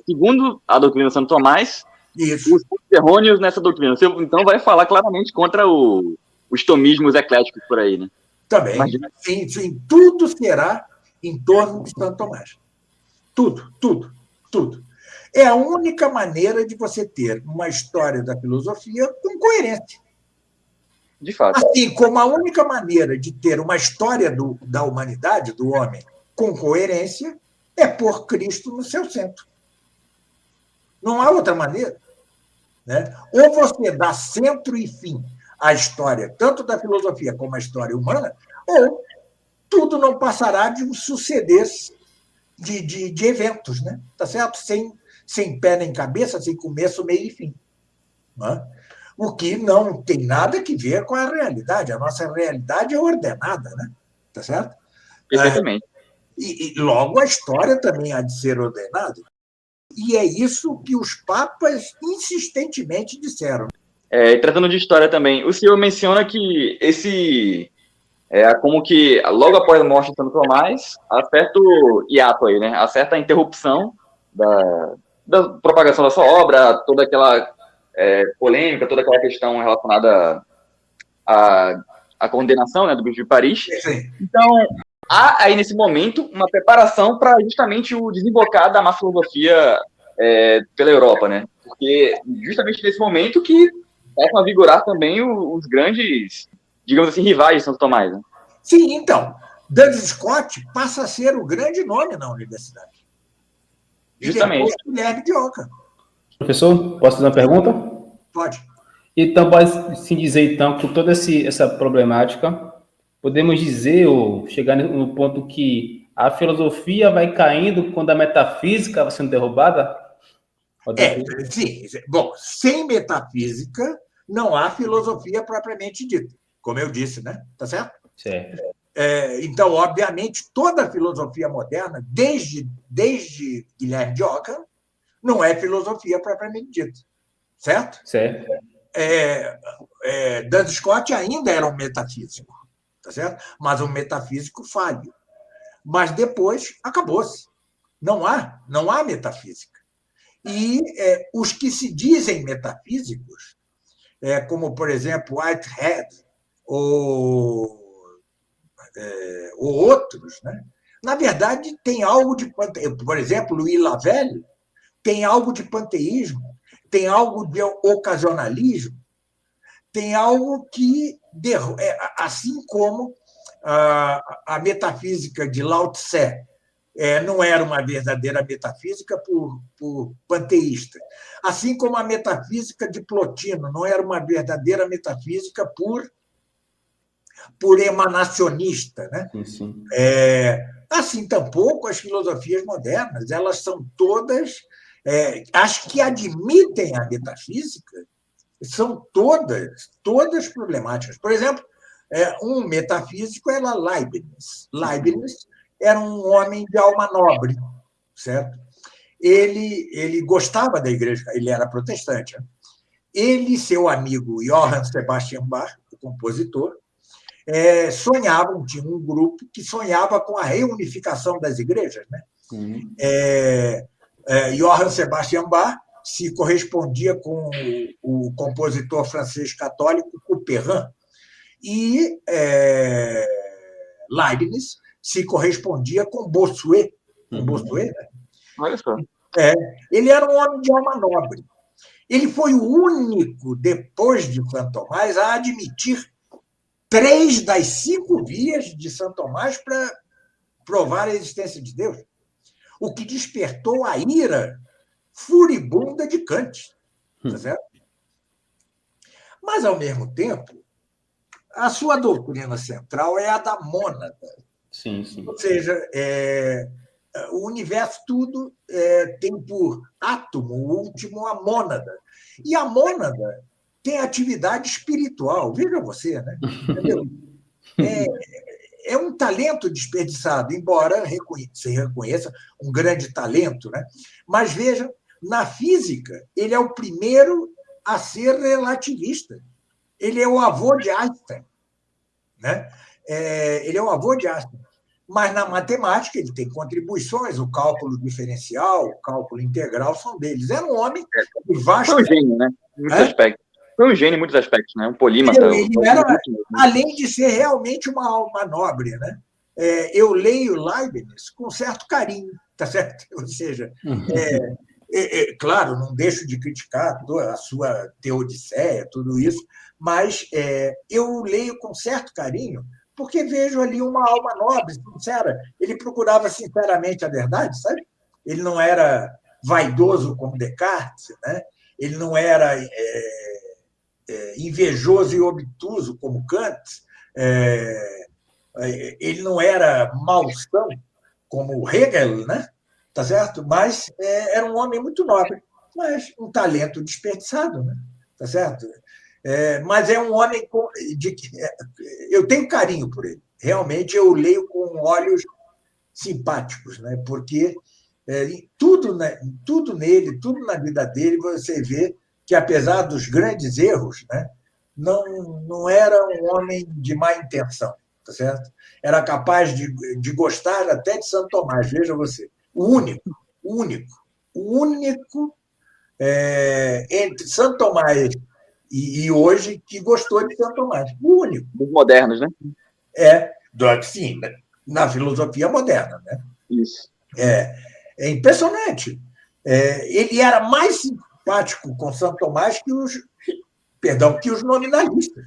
segundo a doutrina de Santo Tomás, isso, os errôneos nessa doutrina. O senhor, então, vai falar claramente contra os tomismos ecléticos por aí, né? Também. Sim, tudo será em torno de Santo Tomás. Tudo. É a única maneira de você ter uma história da filosofia com coerência. De fato. Assim como a única maneira de ter uma história da humanidade, do homem, com coerência, é pôr Cristo no seu centro. Não há outra maneira. Né? Ou você dá centro e fim à história, tanto da filosofia como a história humana, ou tudo não passará de um suceder de eventos, né? Tá certo? Sem pé nem cabeça, sem começo, meio e fim. Né? O que não tem nada a ver com a realidade. A nossa realidade é ordenada, né? Tá certo? Perfeitamente. E logo a história também há de ser ordenada. E é isso que os papas insistentemente disseram. Tratando de história também, o senhor menciona que como que logo após a morte de Santo Tomás, há certo hiato aí, né? Há certa interrupção da propagação da sua obra, toda aquela polêmica, toda aquela questão relacionada à condenação, né, do Bispo de Paris. Sim. Então, há aí, nesse momento, uma preparação para justamente o desembocar da má filosofia pela Europa, né? Porque justamente nesse momento que começam a vigorar também os grandes, digamos assim, rivais de Santo Tomás, né? Sim, então, Duns Scott passa a ser o grande nome na universidade. Justamente. E depois Guilherme de Ockham. Professor, posso fazer uma pergunta? Pode. Então, pode-se dizer, então, com toda essa problemática, podemos dizer, ou chegar no ponto que a filosofia vai caindo quando a metafísica vai sendo derrubada? Sim. Bom, sem metafísica não há filosofia propriamente dita, como eu disse, né? Tá certo? Certo. Então, obviamente, toda a filosofia moderna, desde Guilherme de Ockham, não é filosofia propriamente dita, certo? Certo. Duns Scott ainda era um metafísico, tá certo? Mas um metafísico falho. Mas depois acabou-se. Não há metafísica. E os que se dizem metafísicos, como, por exemplo, Whitehead ou outros, né? Na verdade, tem algo de... Por exemplo, Louis Lavelle tem algo de panteísmo, tem algo de ocasionalismo, tem algo que, assim como a metafísica de Lao Tse não era uma verdadeira metafísica por panteísta, assim como a metafísica de Plotino não era uma verdadeira metafísica por emanacionista, né? Sim. Assim, tampouco as filosofias modernas, elas são todas, as que admitem a metafísica, são todas problemáticas. Por exemplo, um metafísico era Leibniz. Leibniz era um homem de alma nobre, certo? Ele gostava da igreja, ele era protestante. Né? Ele e seu amigo Johann Sebastian Bach, o compositor, sonhavam, tinha um grupo que sonhava com a reunificação das igrejas. Né? Johann Sebastian Bach se correspondia com o compositor francês católico Couperin e Leibniz se correspondia com Bossuet. Bossuet, né? Olha só. Ele era um homem de alma nobre. Ele foi o único, depois de Santo Tomás, a admitir 3 das 5 vias de Santo Tomás para provar a existência de Deus, o que despertou a ira furibunda de Kant. Tá certo? Mas, ao mesmo tempo, a sua doutrina central é a da mônada. Sim. Ou seja, o universo tudo tem por átomo o último a mônada. E a mônada tem atividade espiritual. Veja você, né? Entendeu? É um talento desperdiçado, embora se reconheça um grande talento, né? Mas veja, na física, ele é o primeiro a ser relativista. Ele é o avô de Einstein. Né? Ele é o avô de Einstein. Mas na matemática ele tem contribuições, o cálculo diferencial, o cálculo integral são deles. Era um homem de vasto... Foi um gênio, né? Em muitos aspectos. Foi um gênio em muitos aspectos, né? Um polímata. Ele era, além de ser realmente uma alma nobre, né? Eu leio Leibniz com certo carinho, tá certo? Ou seja, claro, não deixo de criticar a sua teodiceia, tudo isso, mas eu leio com certo carinho porque vejo ali uma alma nobre, sincera. Ele procurava sinceramente a verdade, sabe? Ele não era vaidoso como Descartes, né? Ele não era invejoso e obtuso como Kant, ele não era malsão como Hegel, né? Tá certo? Mas era um homem muito nobre, mas um talento desperdiçado, né? Tá certo? Mas é um homem eu tenho carinho por ele. Realmente eu leio com olhos simpáticos, né? Porque tudo nele, tudo na vida dele, você vê que, apesar dos grandes erros, né, não era um homem de má intenção, tá certo? Era capaz de gostar até de Santo Tomás, veja você. O único entre Santo Tomás e hoje que gostou de Santo Tomás. O único. Dos modernos, né? Sim, na filosofia moderna. Né? Isso. É impressionante. Ele era mais simpático com Santo Tomás que os nominalistas.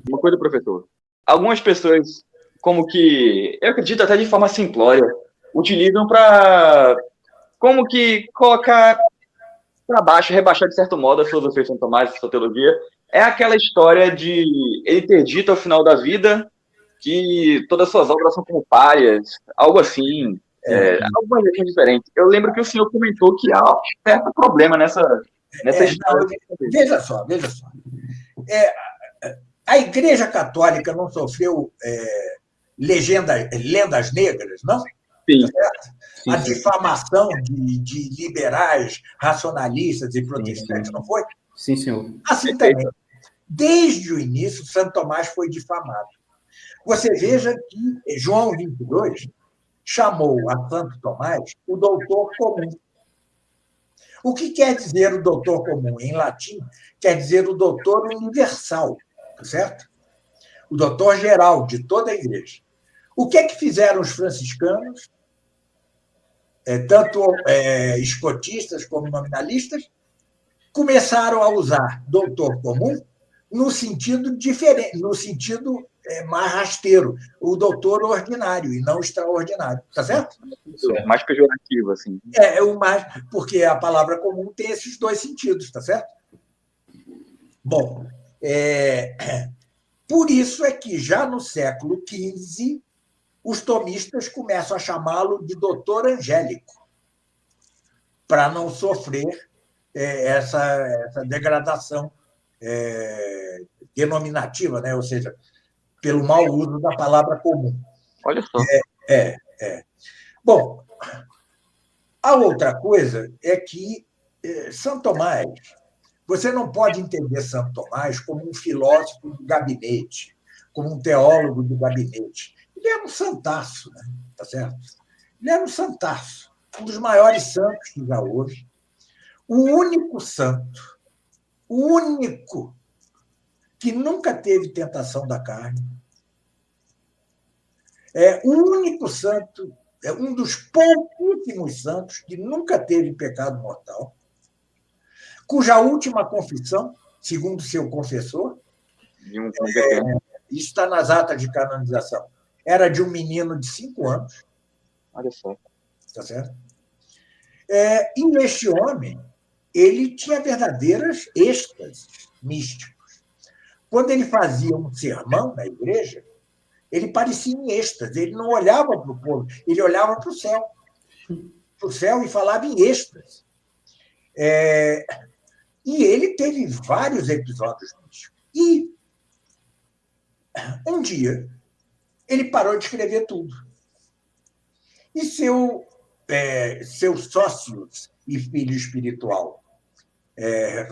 Uma coisa, professor. Algumas pessoas, como que, eu acredito até de forma simplória, utilizam para, como que, colocar para baixo, rebaixar de certo modo a filosofia de Santo Tomás, a sua teologia. É aquela história de ele ter dito ao final da vida que todas as suas obras são como párias, algo assim, algumas versões diferentes. Eu lembro que o senhor comentou que há um certo problema nessa história. Não, veja só. A Igreja Católica não sofreu lendas negras, não? Sim. A difamação de liberais, racionalistas e protestantes, não foi? Sim, senhor. Assim também. Desde o início, Santo Tomás foi difamado. Você veja que João 22 chamou a Santo Tomás o doutor comum. O que quer dizer o doutor comum? Em latim, quer dizer o doutor universal, certo? O doutor geral de toda a igreja. O que é que fizeram os franciscanos, tanto escotistas como nominalistas? Começaram a usar doutor comum no sentido diferente, no sentido mais rasteiro, o doutor ordinário e não extraordinário, tá certo? Mais pejorativo, assim. Porque a palavra comum tem esses dois sentidos, tá certo? Bom, por isso é que já no século XV os tomistas começam a chamá-lo de doutor angélico, para não sofrer essa degradação denominativa, né? Ou seja, pelo mau uso da palavra comum. Olha só. Bom, a outra coisa é que Santo Tomás, você não pode entender Santo Tomás como um filósofo do gabinete, como um teólogo do gabinete. Ele era um santaço, né? Tá certo? Ele era um santaço, um dos maiores santos que já houve. O único santo, o único que nunca teve tentação da carne, o único santo, um dos pouquíssimos santos que nunca teve pecado mortal, cuja última confissão, segundo seu confessor, isso está nas atas de canonização, era de um menino de 5 anos. Olha só. Tá certo? E este homem, ele tinha verdadeiras êxtases místicos. Quando ele fazia um sermão na igreja, ele parecia em êxtase, ele não olhava para o povo, ele olhava para o céu e falava em êxtase. E ele teve vários episódios místicos. E um dia ele parou de escrever tudo. E seu sócio e filho espiritual,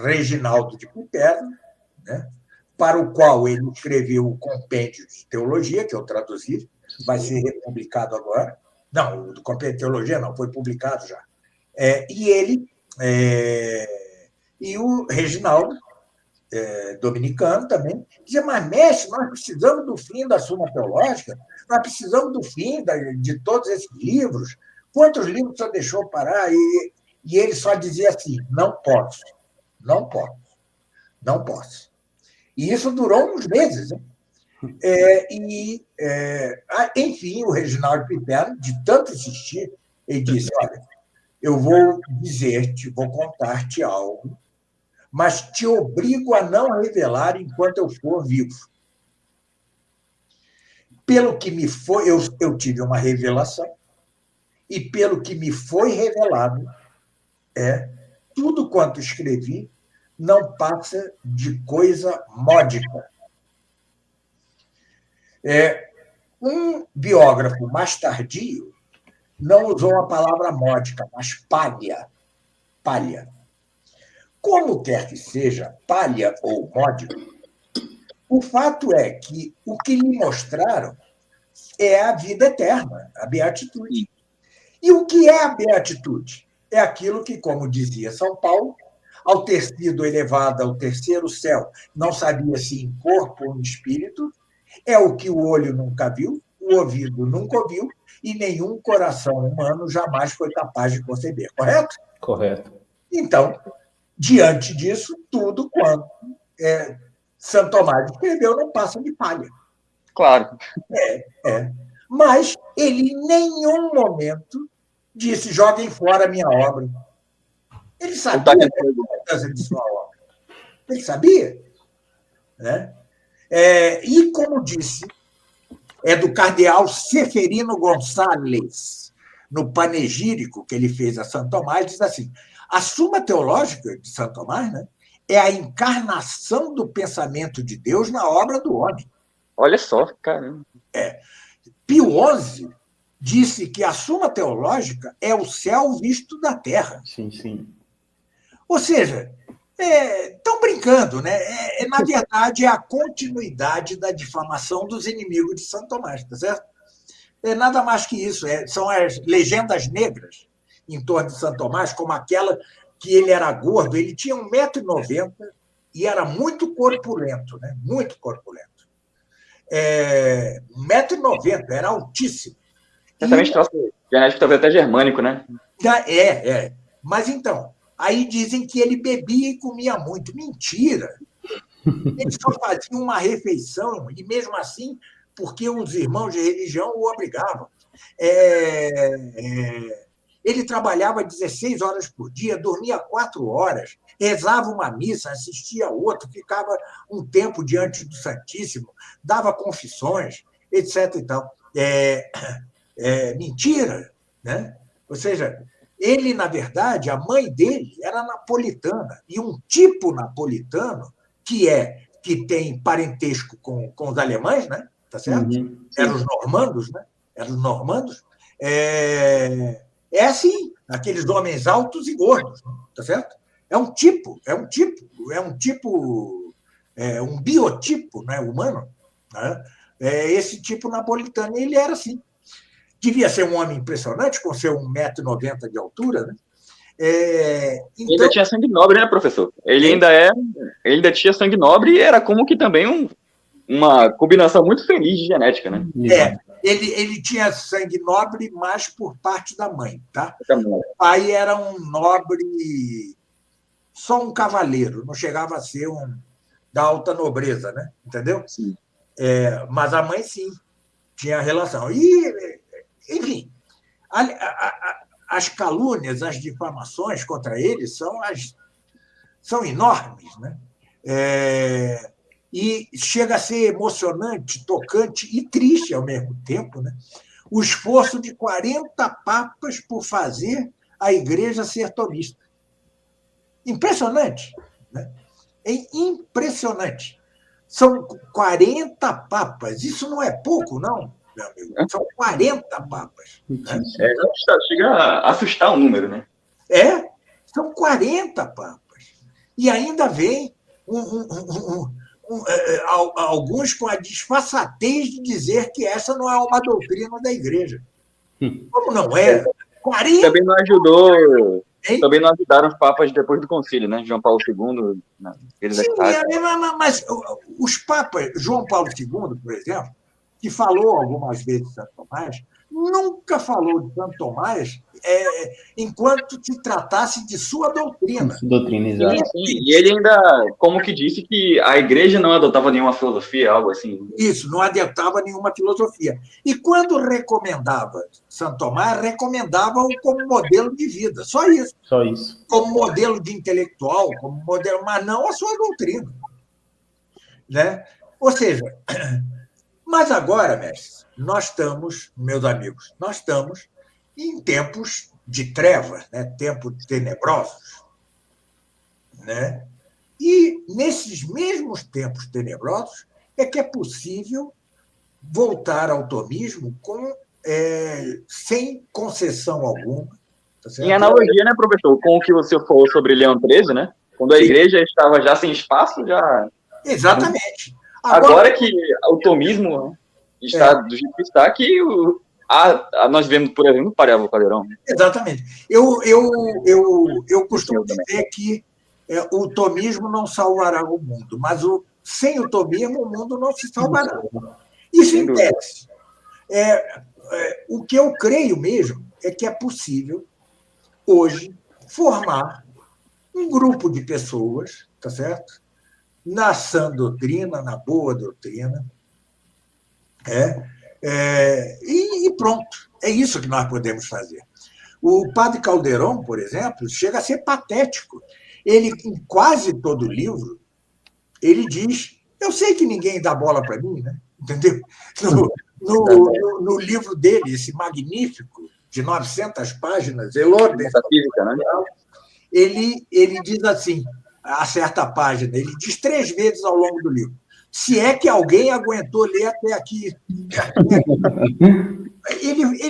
Reginaldo de Piperno, né, para o qual ele escreveu o Compêndio de Teologia, que eu traduzi, vai ser republicado agora. Não, o Compêndio de Teologia não, foi publicado já. E ele e o Reginaldo, dominicano também, dizia, mas, mestre, nós precisamos do fim da Suma Teológica, nós precisamos do fim de todos esses livros. Quantos livros o senhor deixou parar? E ele só dizia assim, não posso. E isso durou uns meses. Né? Enfim, o Reginaldo Piperno, de tanto insistir, ele disse, olha, eu vou dizer-te, vou contar-te algo, mas te obrigo a não revelar enquanto eu for vivo. Pelo que me foi, eu tive uma revelação, e pelo que me foi revelado, tudo quanto escrevi não passa de coisa módica. Um biógrafo mais tardio não usou a palavra módica, mas palha. Como quer que seja, palha ou módico, o fato é que o que lhe mostraram é a vida eterna, a beatitude. E o que é a beatitude? É aquilo que, como dizia São Paulo, ao ter sido elevado ao terceiro céu, não sabia se em corpo ou em espírito, é o que o olho nunca viu, o ouvido nunca ouviu, e nenhum coração humano jamais foi capaz de conceber, correto? Correto. Então, diante disso, tudo quanto Santo Tomás escreveu não passa de palha. Claro. Mas ele em nenhum momento disse: joguem fora a minha obra. Ele sabia da importância de sua obra. Ele sabia. Né? E, como disse, é do cardeal Seferino Gonçalves, no panegírico que ele fez a Santo Tomás, diz assim: a Suma Teológica de Santo Tomás, né, é a encarnação do pensamento de Deus na obra do homem. Olha só, caramba. Pio XI disse que a Suma Teológica é o céu visto da terra. Sim, sim. Ou seja, estão brincando, né? Na verdade, é a continuidade da difamação dos inimigos de Santo Tomás, tá certo? É nada mais que isso. São as legendas negras em torno de Santo Tomás, como aquela que ele era gordo, ele tinha 1,90 m e era muito corpulento, né? Muito corpulento. 1,90 m, era altíssimo. Certamente troço genético, talvez até germânico, né? Mas então, aí dizem que ele bebia e comia muito. Mentira! Ele só fazia uma refeição, e mesmo assim, porque os irmãos de religião o obrigavam. Ele trabalhava 16 horas por dia, dormia 4 horas, rezava uma missa, assistia outra, ficava um tempo diante do Santíssimo, dava confissões, etc. E tal. Mentira, né? Ou seja, ele, na verdade, a mãe dele era napolitana, e um tipo napolitano que tem parentesco com os alemães, né? Tá certo? Uhum. Eram os normandos, né? Eram os normandos. Assim, aqueles homens altos e gordos, tá certo? Um biotipo, né, humano, né? Esse tipo napolitano, ele era assim. Devia ser um homem impressionante, com seu 1,90 m de altura, né? Ele ainda tinha sangue nobre, né, professor? Ele ainda tinha sangue nobre e era como que também uma combinação muito feliz de genética, né? Ele tinha sangue nobre, mas por parte da mãe, tá? Também. O pai era um nobre, só um cavaleiro, não chegava a ser da alta nobreza, né? Entendeu? Sim. Mas a mãe, sim, tinha relação. E, enfim, as calúnias, as difamações contra ele são enormes, né? E chega a ser emocionante, tocante e triste ao mesmo tempo, né? O esforço de 40 papas por fazer a igreja ser tomista. Impressionante, né? É impressionante. São 40 papas. Isso não é pouco, não, meu amigo. São 40 papas. Né? Chega a assustar o número, né? São 40 papas. E ainda vem alguns com a disfarçatez de dizer que essa não é uma doutrina da igreja. Como não é? 40... Também não ajudou. Também não ajudaram os papas depois do concílio, né? João Paulo II. Sim, mas os papas, João Paulo II, por exemplo, que falou algumas vezes de Santo Tomás, nunca falou de Santo Tomás enquanto se tratasse de sua doutrina. Doutrina, exato. Sim. E ele ainda, como que disse que a igreja não adotava nenhuma filosofia, algo assim. Isso, não adotava nenhuma filosofia. E quando recomendava Santo Tomás, recomendava-o como modelo de vida, só isso. Só isso. Como modelo de intelectual, como modelo, mas não a sua doutrina. Né? Ou seja, mas agora, mestres, nós estamos, meus amigos, em tempos de trevas, né? Tempos tenebrosos. Né? E, nesses mesmos tempos tenebrosos, é que é possível voltar ao tomismo sem concessão alguma. Tá certo? Em analogia, né, professor, com o que você falou sobre Leão XIII, né? Quando a igreja estava já sem espaço, já... Exatamente. Agora que o tomismo está do jeito que está, que nós vemos, por exemplo, o Pariável Caldeirão. Exatamente. Eu costumo dizer que o tomismo não salvará o mundo, mas sem o tomismo o mundo não se salvará. Isso em tese. O que eu creio mesmo é que é possível, hoje, formar um grupo de pessoas, tá certo? Na sã doutrina, na boa doutrina, e pronto. É isso que nós podemos fazer. O padre Caldeirão, por exemplo, chega a ser patético. Ele, em quase todo o livro, ele diz: eu sei que ninguém dá bola para mim, né? Entendeu? No livro dele, esse magnífico, de 900 páginas, Elordem, ele diz assim, a certa página, ele diz 3 vezes ao longo do livro: se é que alguém aguentou ler até aqui.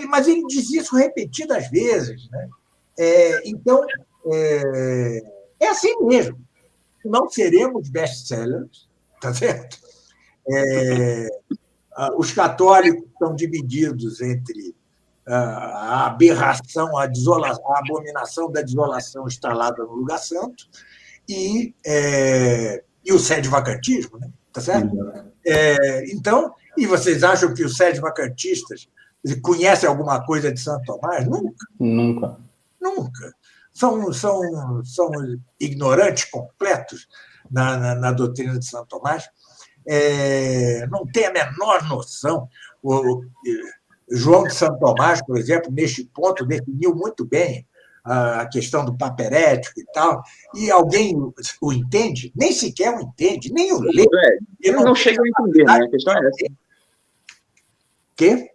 Mas ele diz isso repetidas vezes, né? Então, é assim mesmo. Não seremos best-sellers, tá certo? Os católicos estão divididos entre a aberração, a abominação da desolação instalada no lugar santo e o sede-vacantismo, né? Tá certo? Então, e vocês acham que os sede-vacantistas conhecem alguma coisa de Santo Tomás? Nunca. São ignorantes completos na doutrina de Santo Tomás. Não tem a menor noção. O João de Santo Tomás, por exemplo, neste ponto, definiu muito bem a questão do paperético e tal, e alguém o entende? Nem sequer o entende, nem o lê. Eles não chegam a entender, né? A questão é essa. Quê?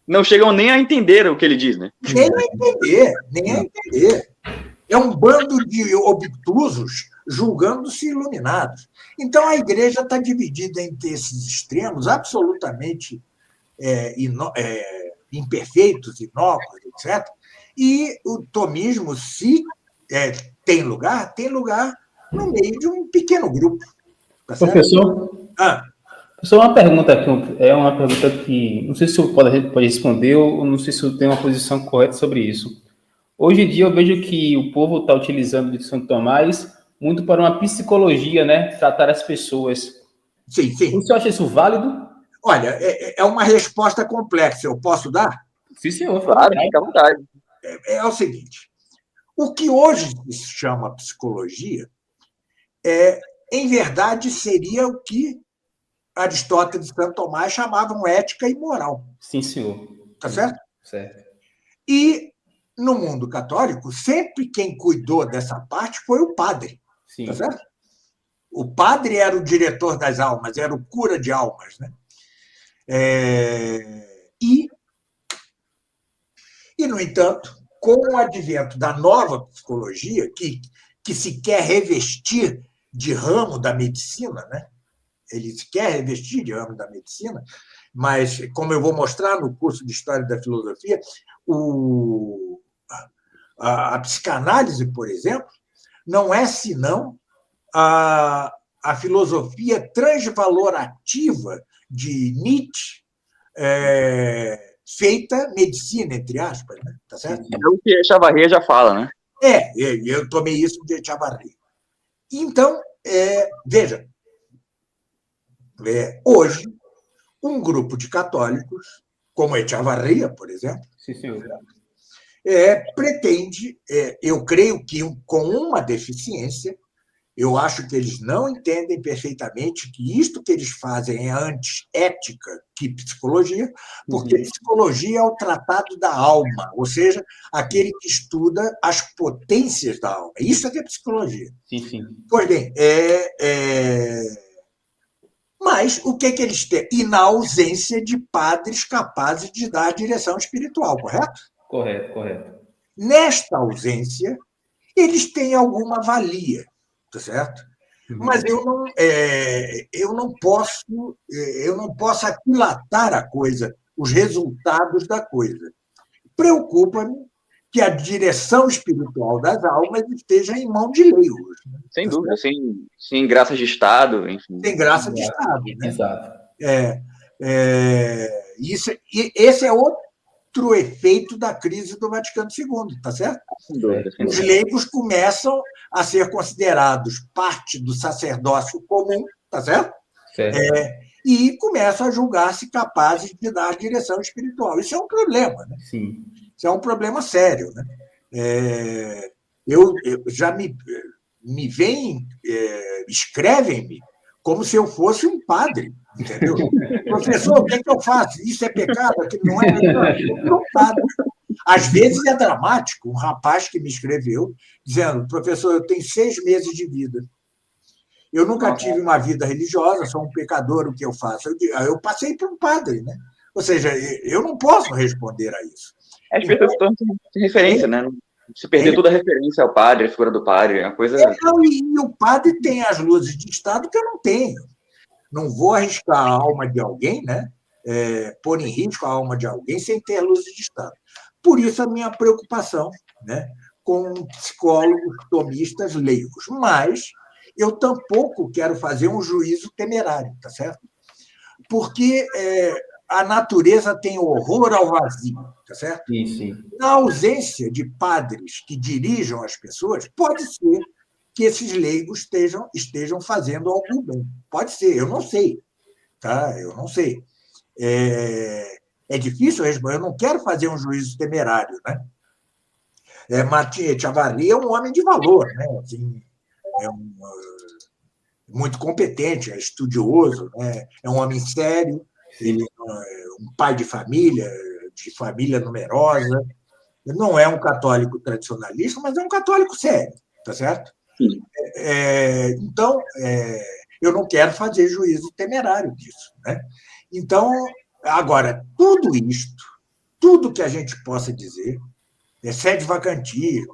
Não chegam nem a entender o que ele diz, né? Nem a entender. É um bando de obtusos julgando-se iluminados. Então, a igreja está dividida entre esses extremos absolutamente imperfeitos, inócuos, etc. E o tomismo, se tem lugar no meio de um pequeno grupo. Tá certo? Professor, uma pergunta aqui, é uma pergunta que não sei se o pode responder ou não sei se eu tenho uma posição correta sobre isso. Hoje em dia eu vejo que o povo está utilizando de Santo Tomás muito para uma psicologia, né? Tratar as pessoas. Sim. Você acha isso válido? Olha, é uma resposta complexa. Eu posso dar? Sim, senhor. Claro, fica à vontade. É o seguinte: o que hoje se chama psicologia, em verdade, seria o que Aristóteles e Santo Tomás chamavam ética e moral. Sim, senhor. Tá certo? Certo. E no mundo católico, sempre quem cuidou dessa parte foi o padre. Sim. Tá certo? O padre era o diretor das almas, era o cura de almas, né? E, no entanto, com o advento da nova psicologia, que se quer revestir de ramo da medicina, né? Ele se quer revestir de ramo da medicina, mas, como eu vou mostrar no curso de História da Filosofia, a psicanálise, por exemplo, não é senão a filosofia transvalorativa de Nietzsche, feita medicina, entre aspas, né? Tá certo? É o que Chavarria já fala, né? Eu tomei isso de Chavarria. Então, veja, hoje, um grupo de católicos, como Echavarria, por exemplo, sim, senhor, pretende, eu creio que com uma deficiência, eu acho que eles não entendem perfeitamente que isto que eles fazem é antes ética que psicologia, porque psicologia é o tratado da alma, ou seja, aquele que estuda as potências da alma. Isso é que é psicologia. Sim. Pois bem, mas o que eles têm? E na ausência de padres capazes de dar a direção espiritual, correto? Correto. Nesta ausência, eles têm alguma valia, tá certo? Mas eu não posso aquilatar a coisa, os resultados da coisa. Preocupa-me que a direção espiritual das almas esteja em mão de leigos. Sem dúvida, sem graça de Estado, enfim. Sem graça de Estado, né? Exato. Esse é outro outro efeito da crise do Vaticano II, tá certo? Sem dúvida, sem Os dúvida. leigos começam a ser considerados parte do sacerdócio comum, tá certo? Certo. E começam a julgar-se capazes de dar direção espiritual. Isso é um problema, né? Sim. Isso é um problema sério, né? Eu já me veem, escrevem-me como se eu fosse um padre, entendeu? Professor, o que é que eu faço? Isso é pecado? Aquilo não é pecado? Eu sou um padre. Às vezes é dramático. Um rapaz que me escreveu dizendo: professor, eu tenho 6 meses de vida. Eu nunca tive uma vida religiosa, sou um pecador, o que eu faço? Eu passei por um padre, né? Ou seja, eu não posso responder a isso. As pessoas estão sem referência, né? Se perder toda a referência ao padre, a figura do padre, é uma coisa... E o padre tem as luzes de Estado que eu não tenho. Não vou arriscar a alma de alguém, né? Pôr em risco a alma de alguém sem ter luzes de Estado. Por isso a minha preocupação, né, com psicólogos tomistas leigos. Mas eu tampouco quero fazer um juízo temerário, tá certo? Porque a natureza tem horror ao vazio, tá certo? Sim. Na ausência de padres que dirijam as pessoas, pode ser que esses leigos estejam fazendo algum bem. Pode ser, eu não sei. Tá? Eu não sei. É difícil responder, eu não quero fazer um juízo temerário. Né? Martin Etchevarry é um homem de valor, né? Assim, muito competente, é estudioso, né? É um homem sério, ele é um pai de família numerosa. Não é um católico tradicionalista, mas é um católico sério, tá certo? Sim. Então, eu não quero fazer juízo temerário disso. Né? Então, agora, tudo que a gente possa dizer, sede vacantia,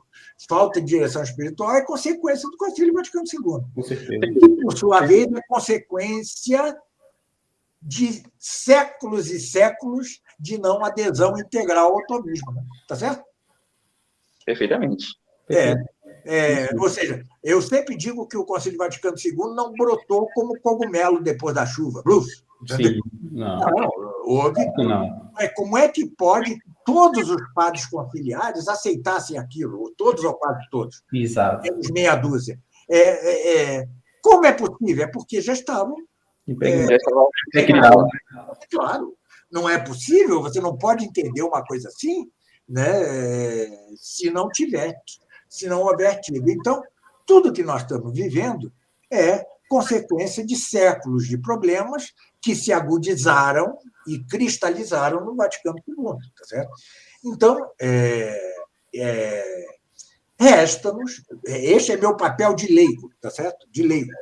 falta de direção espiritual, é consequência do Concílio Vaticano II. Com certeza. E, por sua vez, é consequência de séculos e séculos de não adesão integral ao tomismo. Né? Tá certo? Perfeitamente. Ou seja, eu sempre digo que o Concílio Vaticano II não brotou como cogumelo depois da chuva. Sim, não. Houve. Não. Como é que pode todos os padres conciliares aceitassem aquilo? Ou todos ou quase todos? Exato. Temos meia dúzia. Como é possível? É porque já estavam... Claro, não é possível, você não pode entender uma coisa assim, né, se não houver tido. Então, tudo que nós estamos vivendo é consequência de séculos de problemas que se agudizaram e cristalizaram no Vaticano II, tá certo? Então, resta-nos, este é meu papel de leigo, tá certo? De leigo.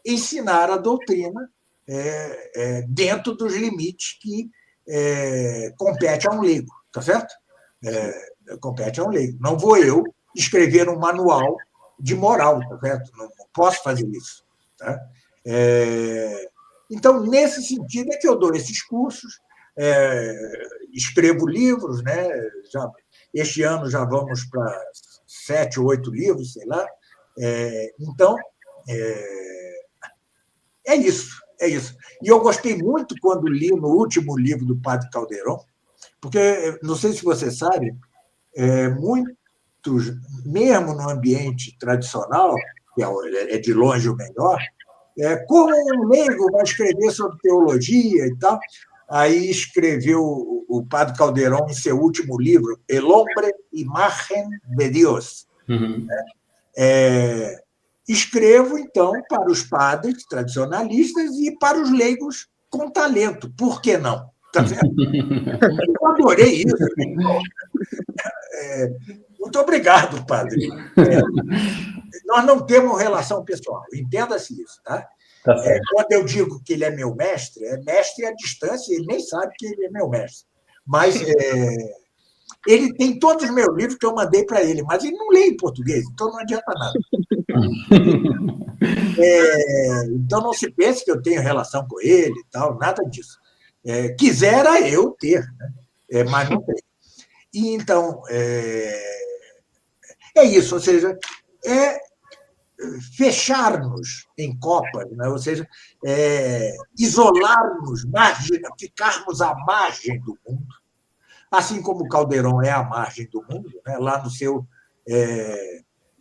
Ensinar a doutrina dentro dos limites que compete a um leigo, tá certo? Compete a um leigo. Não vou eu escrever um manual de moral, tá certo? Não posso fazer isso. Tá? Então, nesse sentido é que eu dou esses cursos, escrevo livros, né? Este ano já vamos para 7 ou 8 livros, sei lá. Então, é isso. E eu gostei muito quando li no último livro do Padre Caldeirão, porque, não sei se você sabe, muitos, mesmo no ambiente tradicional, que é de longe o melhor, como um leigo vai escrever sobre teologia e tal. Aí escreveu o Padre Caldeirão em seu último livro, El hombre imagen de Dios. Uhum. Escrevo, então, para os padres tradicionalistas e para os leigos com talento. Por que não? Tá vendo? Eu adorei isso. Muito obrigado, padre. Nós não temos relação pessoal, entenda-se isso. Tá? Quando eu digo que ele é meu mestre, é mestre à distância, ele nem sabe que ele é meu mestre. Mas ele tem todos os meus livros que eu mandei para ele, mas ele não lê em português, então não adianta nada. Então não se pense que eu tenho relação com ele e tal, nada disso. Quisera eu ter, né? Mas não tenho. E então, isso, ou seja, fechar-nos em copas, né? Ou seja, isolar-nos, ficarmos à margem do mundo, assim como Caldeirão é à margem do mundo, né, lá no seu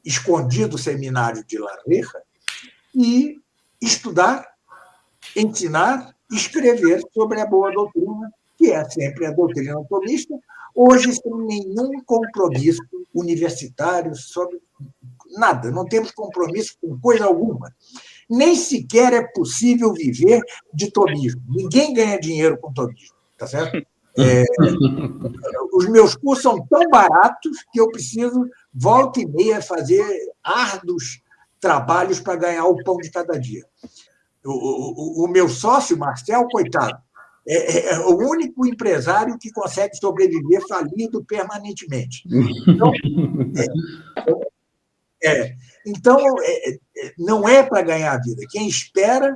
escondido seminário de La Rioja, e estudar, ensinar, escrever sobre a boa doutrina, que é sempre a doutrina tomista, hoje sem nenhum compromisso universitário sobre nada, não temos compromisso com coisa alguma. Nem sequer é possível viver de tomismo. Ninguém ganha dinheiro com tomismo, tá certo? Os meus cursos são tão baratos que eu preciso, volta e meia, fazer árduos trabalhos para ganhar o pão de cada dia. O meu sócio, Marcel, coitado, é o único empresário que consegue sobreviver falido permanentemente. Então, não é para ganhar a vida. Quem espera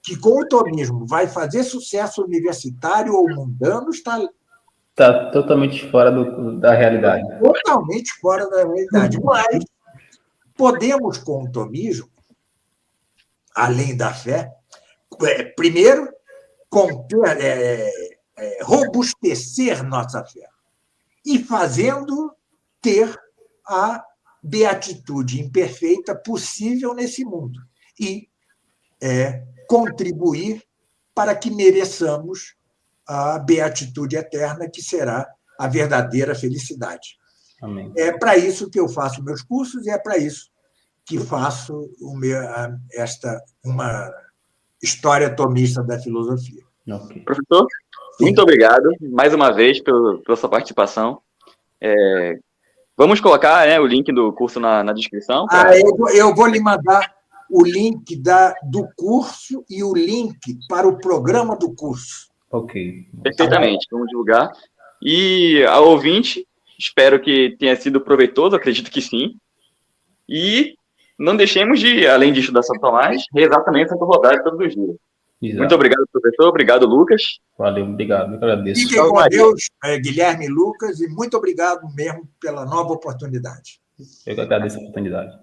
que com o tomismo vai fazer sucesso universitário ou mundano está totalmente fora da realidade. Totalmente fora da realidade. Mas podemos, com o tomismo, além da fé, primeiro, robustecer nossa fé e fazendo ter a beatitude imperfeita possível nesse mundo e contribuir para que mereçamos a beatitude eterna, que será a verdadeira felicidade. Amém. É para isso que eu faço meus cursos e é para isso que faço uma história tomista da filosofia. Okay. Professor, muito obrigado mais uma vez pela sua participação. Vamos colocar o link do curso na descrição. Eu vou lhe mandar o link do curso e o link para o programa do curso. Ok. Perfeitamente, vamos divulgar. E ao ouvinte, espero que tenha sido proveitoso, acredito que sim. E não deixemos de, além de estudar São Tomás, rezar também Santo Rosário todos os dias. Exato. Muito obrigado, professor. Obrigado, Lucas. Valeu, obrigado. Eu agradeço. Fiquem com Deus, Guilherme e Lucas, e muito obrigado mesmo pela nova oportunidade. Eu que agradeço a oportunidade.